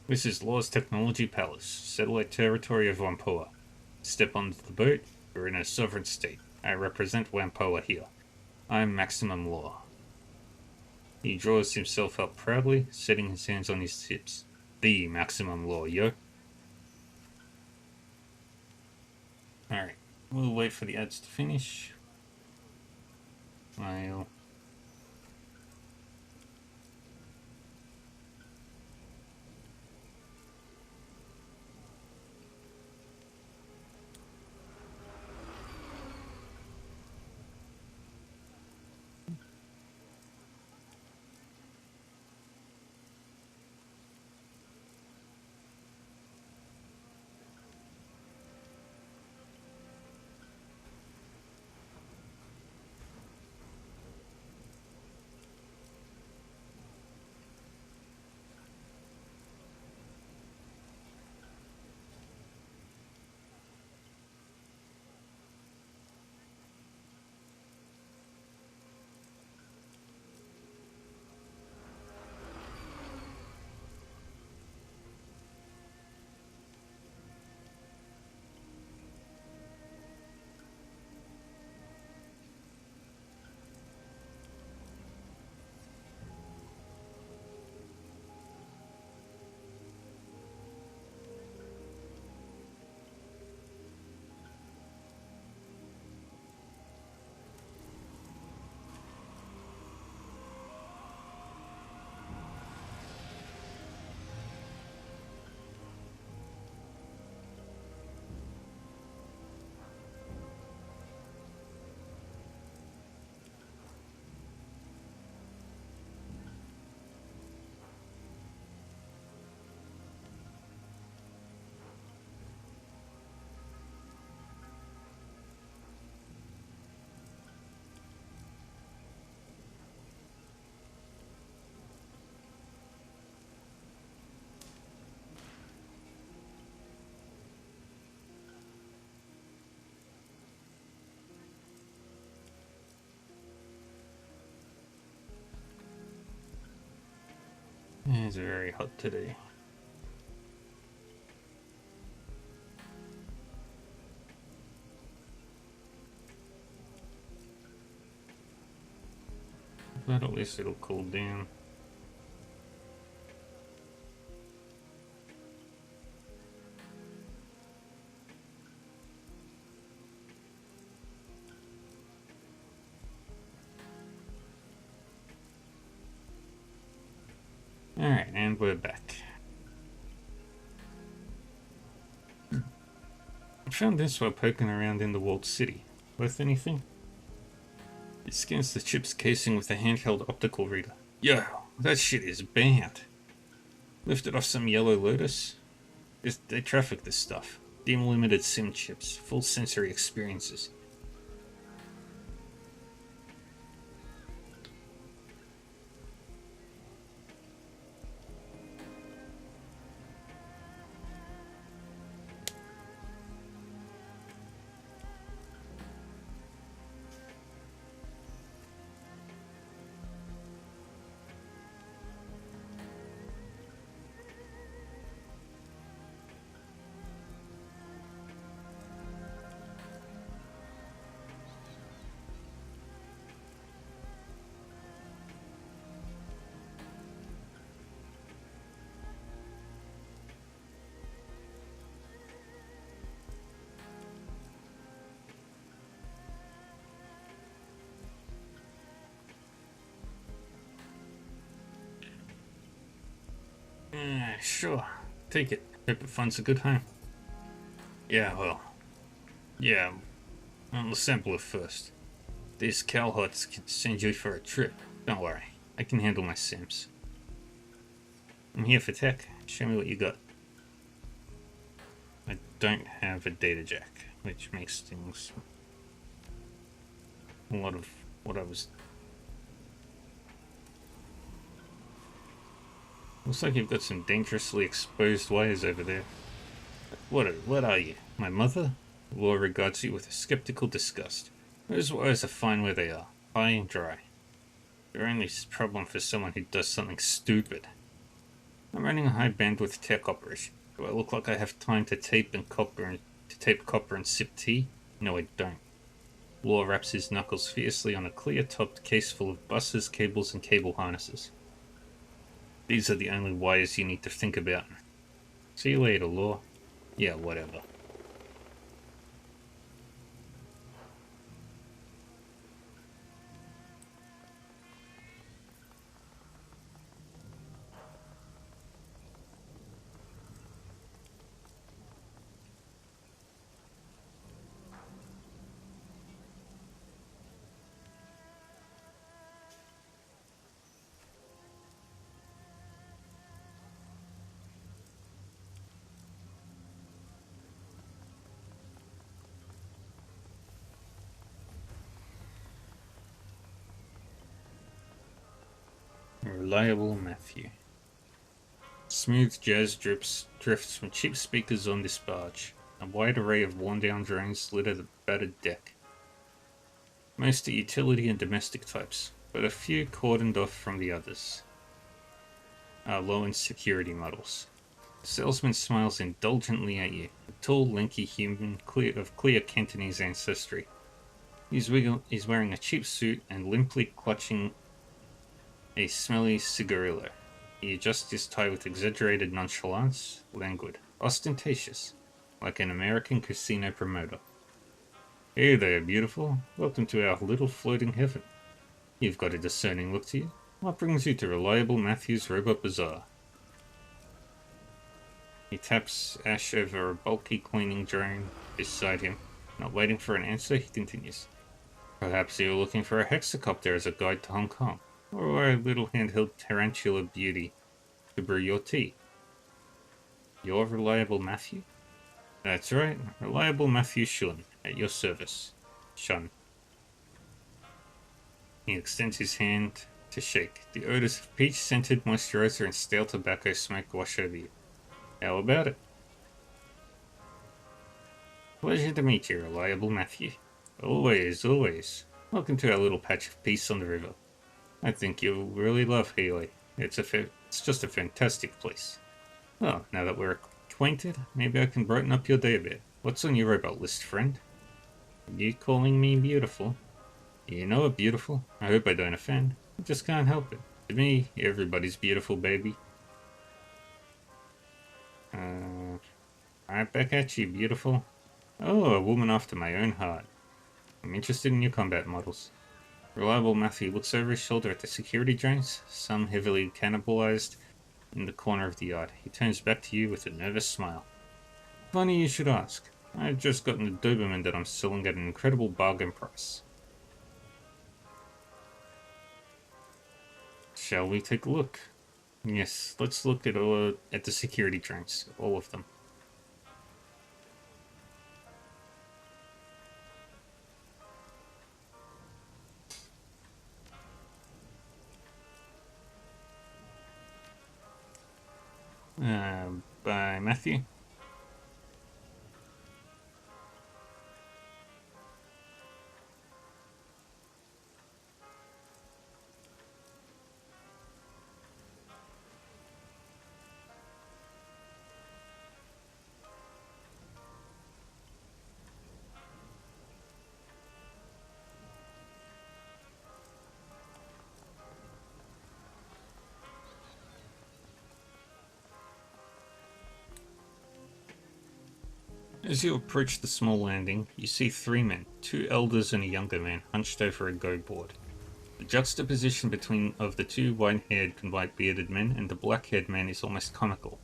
This is Law's Technology Palace, satellite territory of Wampoa. Step onto the boat, we're in a sovereign state. I represent Wampoa here. I'm Maximum Law. He draws himself up proudly, setting his hands on his hips. The Maximum Law, yo. Alright, we'll wait for the ads to finish. I'll... It's very hot today. But at least it'll cool down. Alright, and we're back. I found this while poking around in the walled city. Worth anything? It scans the chip's casing with a handheld optical reader. Yo, that shit is banned. Lifted off some yellow Lotus. They traffic this stuff. Dim limited SIM chips, full sensory experiences. Sure. Take it. Hope it finds a good home. Yeah, well. Yeah, I'll sample it first. These cowhuts can send you for a trip. Don't worry. I can handle my sims. I'm here for tech. Show me what you got. I don't have a data jack, which makes things a lot of what I was... Looks like you've got some dangerously exposed wires over there. What are you? My mother? Laura regards you with a skeptical disgust. Those wires are fine where they are, high and dry. They're only a problem for someone who does something stupid. I'm running a high bandwidth tech operation. Do I look like I have time to tape copper and sip tea? No, I don't. Law wraps his knuckles fiercely on a clear-topped case full of buses, cables, and cable harnesses. These are the only wires you need to think about. See you later, Law. Yeah, whatever. Reliable Matthew. Smooth jazz drifts from cheap speakers on this barge. A wide array of worn-down drones litter the battered deck. Most are utility and domestic types, but a few cordoned off from the others are low-end security models. The salesman smiles indulgently at you, a tall, lanky human of clear Cantonese ancestry. He's wearing a cheap suit and limply clutching a smelly cigarillo. He adjusts his tie with exaggerated nonchalance, languid, ostentatious, like an American casino promoter. Hey there, beautiful. Welcome to our little floating heaven. You've got a discerning look to you. What brings you to Reliable Matthew's Robot Bazaar? He taps Ash over a bulky cleaning drone beside him. Not waiting for an answer, he continues. Perhaps you're looking for a hexacopter as a guide to Hong Kong, or a little handheld tarantula beauty to brew your tea. You're Reliable Matthew? That's right, Reliable Matthew Shun, at your service. Shun. He extends his hand to shake. The odors of peach-scented moisturizer and stale tobacco smoke wash over you. How about it? Pleasure to meet you, Reliable Matthew. Always, always. Welcome to our little patch of peace on the river. I think you'll really love Healy. It's just a fantastic place. Well, now that we're acquainted, maybe I can brighten up your day a bit. What's on your robot list, friend? You calling me beautiful? You know I'm beautiful. I hope I don't offend. I just can't help it. To me, everybody's beautiful, baby. Right back at you, beautiful. Oh, a woman after my own heart. I'm interested in your combat models. Reliable Matthew looks over his shoulder at the security drones, some heavily cannibalized, in the corner of the yard. He turns back to you with a nervous smile. Funny you should ask. I've just gotten a Doberman that I'm selling at an incredible bargain price. Shall we take a look? Yes, let's look at the security drones, all of them. By Matthew. As you approach the small landing, you see three men, two elders and a younger man, hunched over a go-board. The juxtaposition between of the two white-haired and white-bearded men and the black-haired man is almost comical.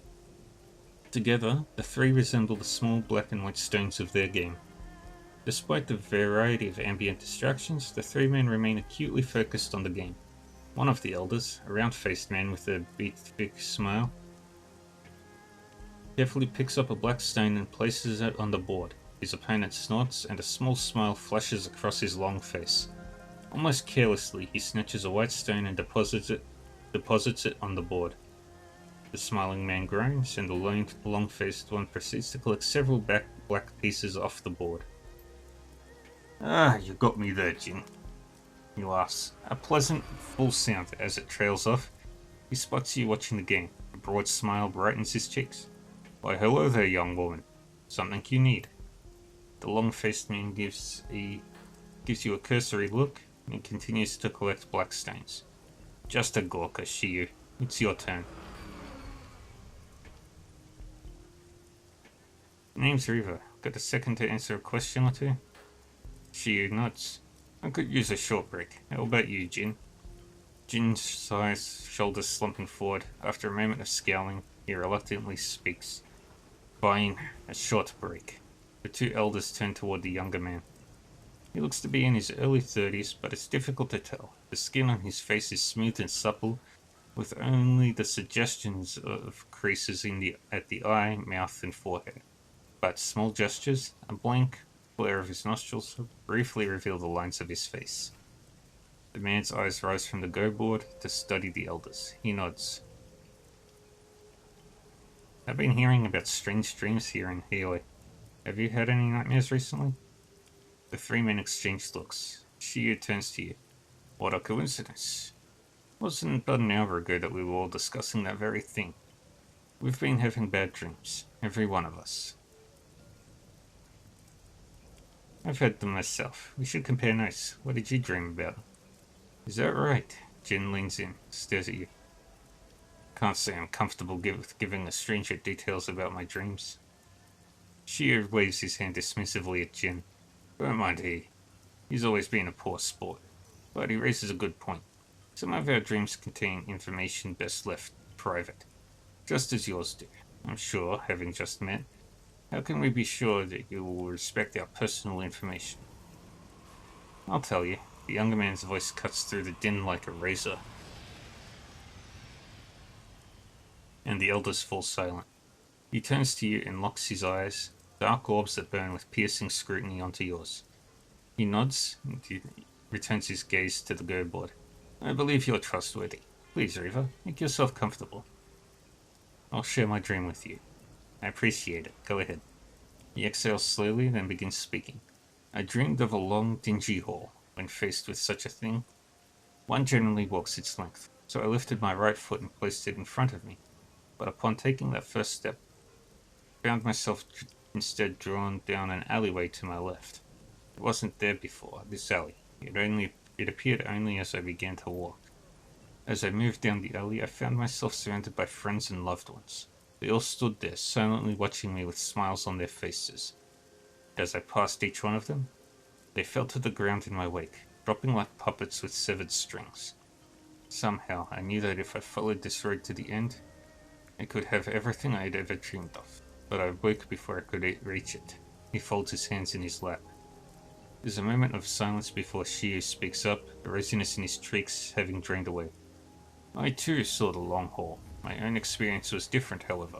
Together, the three resemble the small black and white stones of their game. Despite the variety of ambient distractions, the three men remain acutely focused on the game. One of the elders, a round-faced man with a big smile, carefully picks up a black stone and places it on the board. His opponent snorts, and a small smile flashes across his long face. Almost carelessly, he snatches a white stone and deposits it on the board. The smiling man groans, and the long-faced one proceeds to collect several black pieces off the board. Ah, you got me there, Jin. He laughs, a pleasant, full sound as it trails off. He spots you watching the game. A broad smile brightens his cheeks. Why, hello there, young woman. Something you need. The long-faced man gives you a cursory look and continues to collect black stones. Just a gawker, Shiyu. It's your turn. Name's Riva. Got a second to answer a question or two? Shiyu nods. I could use a short break. How about you, Jin? Jin's sighs, shoulders slumping forward. After a moment of scowling, he reluctantly speaks. Fine, a short break. The two elders turn toward the younger man. He looks to be in his early 30s, but it's difficult to tell. The skin on his face is smooth and supple, with only the suggestions of creases at the eye, mouth, and forehead. But small gestures, a blank flare of his nostrils, briefly reveal the lines of his face. The man's eyes rise from the go board to study the elders. He nods. I've been hearing about strange dreams here in Healy. Have you had any nightmares recently? The three men exchange looks. Shiyu turns to you. What a coincidence. Wasn't about an hour ago that we were all discussing that very thing. We've been having bad dreams, every one of us. I've had them myself. We should compare notes. What did you dream about? Is that right? Jin leans in, stares at you. Can't say I'm comfortable with giving a stranger details about my dreams. Shiyu waves his hand dismissively at Jin. Don't mind he. He's always been a poor sport. But he raises a good point. Some of our dreams contain information best left private. Just as yours do. I'm sure, having just met. How can we be sure that you will respect our personal information? I'll tell you. The younger man's voice cuts through the din like a razor. And the elders fall silent. He turns to you and locks his eyes, dark orbs that burn with piercing scrutiny onto yours. He nods and he returns his gaze to the go board. I believe you're trustworthy. Please, Riva, make yourself comfortable. I'll share my dream with you. I appreciate it. Go ahead. He exhales slowly, then begins speaking. I dreamed of a long, dingy hall. When faced with such a thing, one generally walks its length, so I lifted my right foot and placed it in front of me. But upon taking that first step, I found myself instead drawn down an alleyway to my left. It wasn't there before, this alley. It appeared only as I began to walk. As I moved down the alley, I found myself surrounded by friends and loved ones. They all stood there, silently watching me with smiles on their faces. As I passed each one of them, they fell to the ground in my wake, dropping like puppets with severed strings. Somehow, I knew that if I followed this road to the end, I could have everything I had ever dreamed of. But I woke before I could reach it. He folds his hands in his lap. There's a moment of silence before Shiyu speaks up, the rosiness in his cheeks having drained away. I too saw the long hall. My own experience was different, however.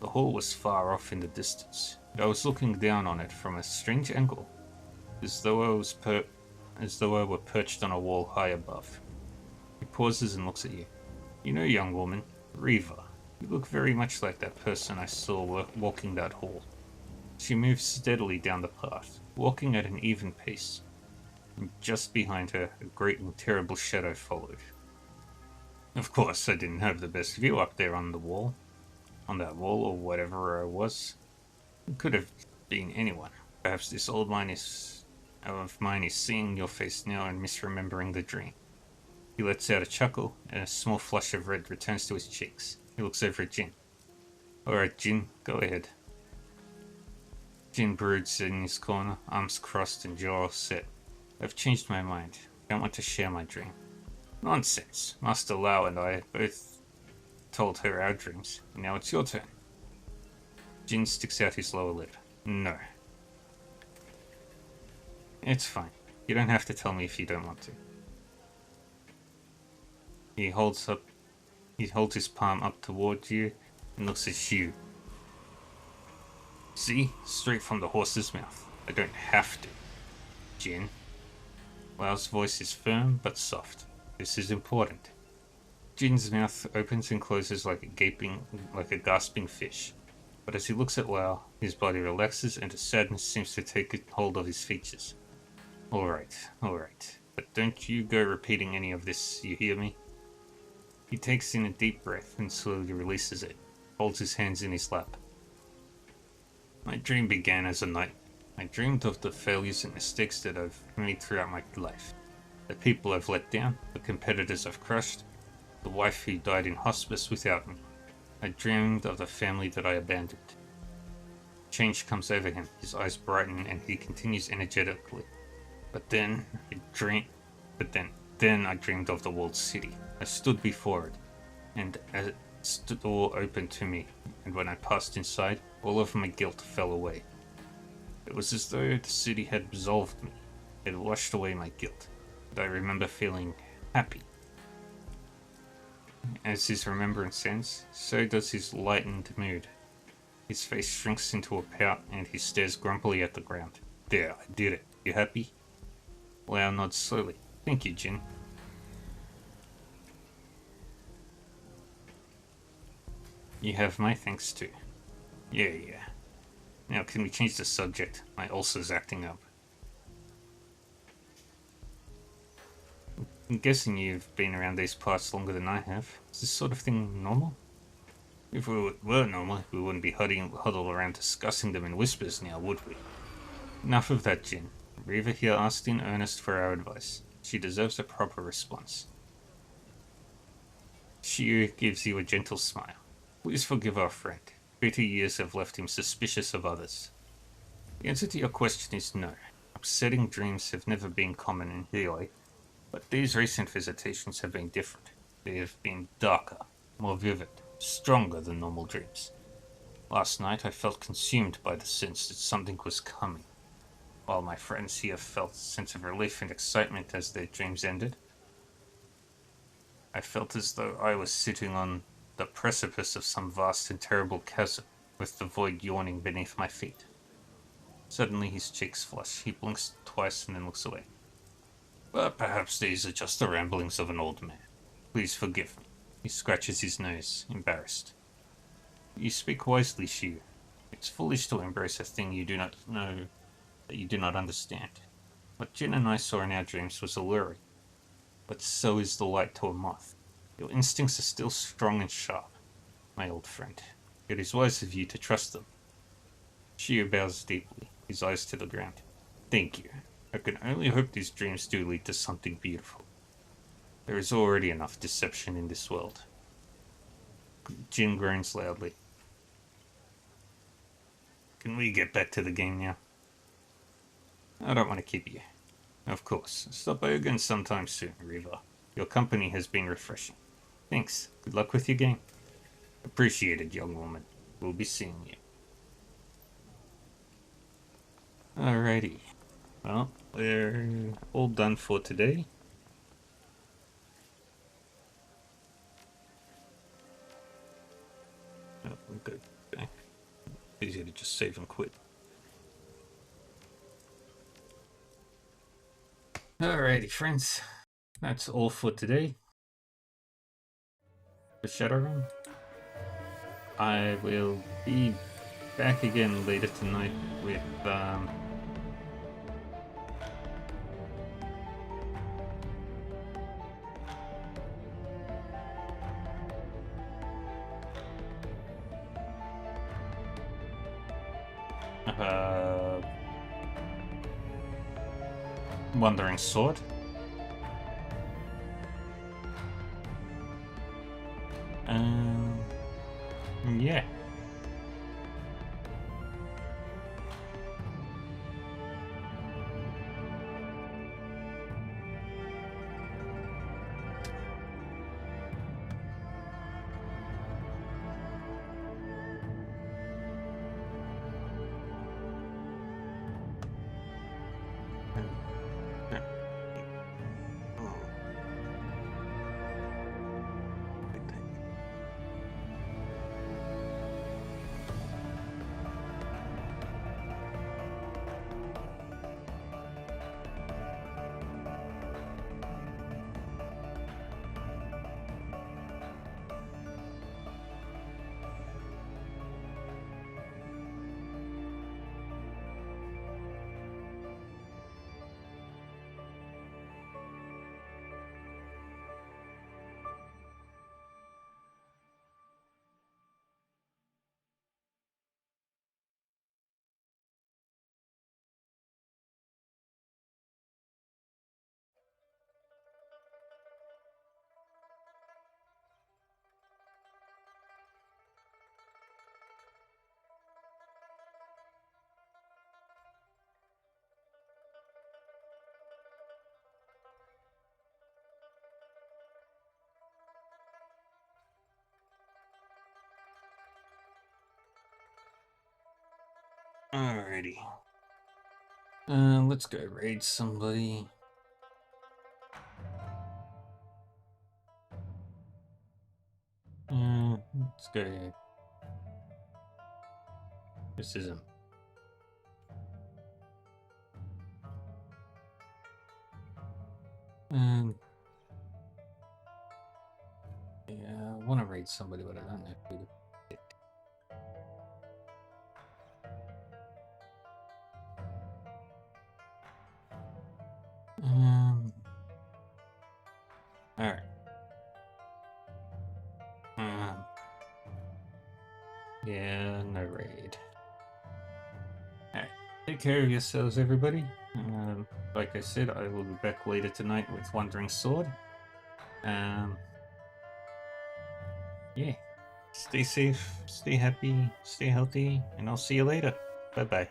The hall was far off in the distance, but I was looking down on it from a strange angle, as though I were perched on a wall high above. He pauses and looks at you. You know, young woman, Riva, you look very much like that person I saw walking that hall. She moves steadily down the path, walking at an even pace, and just behind her, a great and terrible shadow followed. Of course, I didn't have the best view up there on that wall or whatever I was. It could have been anyone. Perhaps this old mine of mine is seeing your face now and misremembering the dream. He lets out a chuckle, and a small flush of red returns to his cheeks. He looks over at Jin. Alright, Jin, go ahead. Jin broods in his corner, arms crossed and jaw set. I've changed my mind. I don't want to share my dream. Nonsense. Master Lau and I both told her our dreams. Now it's your turn. Jin sticks out his lower lip. No. It's fine. You don't have to tell me if you don't want to. He holds his palm up towards you and looks at you. See? Straight from the horse's mouth. I don't have to. Jin. Lau's voice is firm but soft. This is important. Jin's mouth opens and closes like a gasping fish. But as he looks at Lao, his body relaxes and a sadness seems to take hold of his features. Alright, but don't you go repeating any of this, you hear me? He takes in a deep breath and slowly releases it, holds his hands in his lap. My dream began as a night. I dreamed of the failures and mistakes that I've made throughout my life. The people I've let down, the competitors I've crushed, the wife who died in hospice without me. I dreamed of the family that I abandoned. Change comes over him, his eyes brighten and he continues energetically. Then I dreamed of the walled city. I stood before it, and as the door opened to me, and when I passed inside, all of my guilt fell away. It was as though the city had absolved me. It washed away my guilt, and I remember feeling happy. As his remembrance ends, so does his lightened mood. His face shrinks into a pout, and he stares grumpily at the ground. There, I did it. You happy? Lao nods slowly. Thank you, Jin. You have my thanks too. Yeah. Now can we change the subject? My ulcer's acting up. I'm guessing you've been around these parts longer than I have. Is this sort of thing normal? If we were normal, we wouldn't be huddled around discussing them in whispers now, would we? Enough of that, Jin. Riva here asked in earnest for our advice. She deserves a proper response. Shiyu gives you a gentle smile. Please forgive our friend. Bitter years have left him suspicious of others. The answer to your question is no. Upsetting dreams have never been common in Hiyoi, but these recent visitations have been different. They have been darker, more vivid, stronger than normal dreams. Last night I felt consumed by the sense that something was coming. While my friends here felt a sense of relief and excitement as their dreams ended, I felt as though I was sitting on the precipice of some vast and terrible chasm, with the void yawning beneath my feet. Suddenly his cheeks flush. He blinks twice and then looks away. But perhaps these are just the ramblings of an old man. Please forgive me. He scratches his nose, embarrassed. You speak wisely, Shiyu. It's foolish to embrace a thing you do not know, that you do not understand. What Jin and I saw in our dreams was alluring, but so is the light to a moth. Your instincts are still strong and sharp, my old friend. It is wise of you to trust them. Shiyu bows deeply, his eyes to the ground. Thank you. I can only hope these dreams do lead to something beautiful. There is already enough deception in this world. Jin groans loudly. Can we get back to the game now? I don't want to keep you. Of course. Stop by again sometime soon, Riva. Your company has been refreshing. Thanks. Good luck with your game. Appreciated, young woman. We'll be seeing you. Alrighty. Well, we're all done for today. Oh, we're good. Okay. Easier to just save and quit. Alrighty, friends. That's all for today. For Shadowrun. I will be back again later tonight with Wandering Sword. Yeah. Alrighty. Let's go raid somebody. Let's go. This is him. Yeah, I want to raid somebody, but I don't know who to pick. Alright. Yeah, no raid. Alright. Take care of yourselves, everybody. Like I said, I will be back later tonight with Wandering Sword. Yeah. Stay safe, stay happy, stay healthy, and I'll see you later. Bye bye.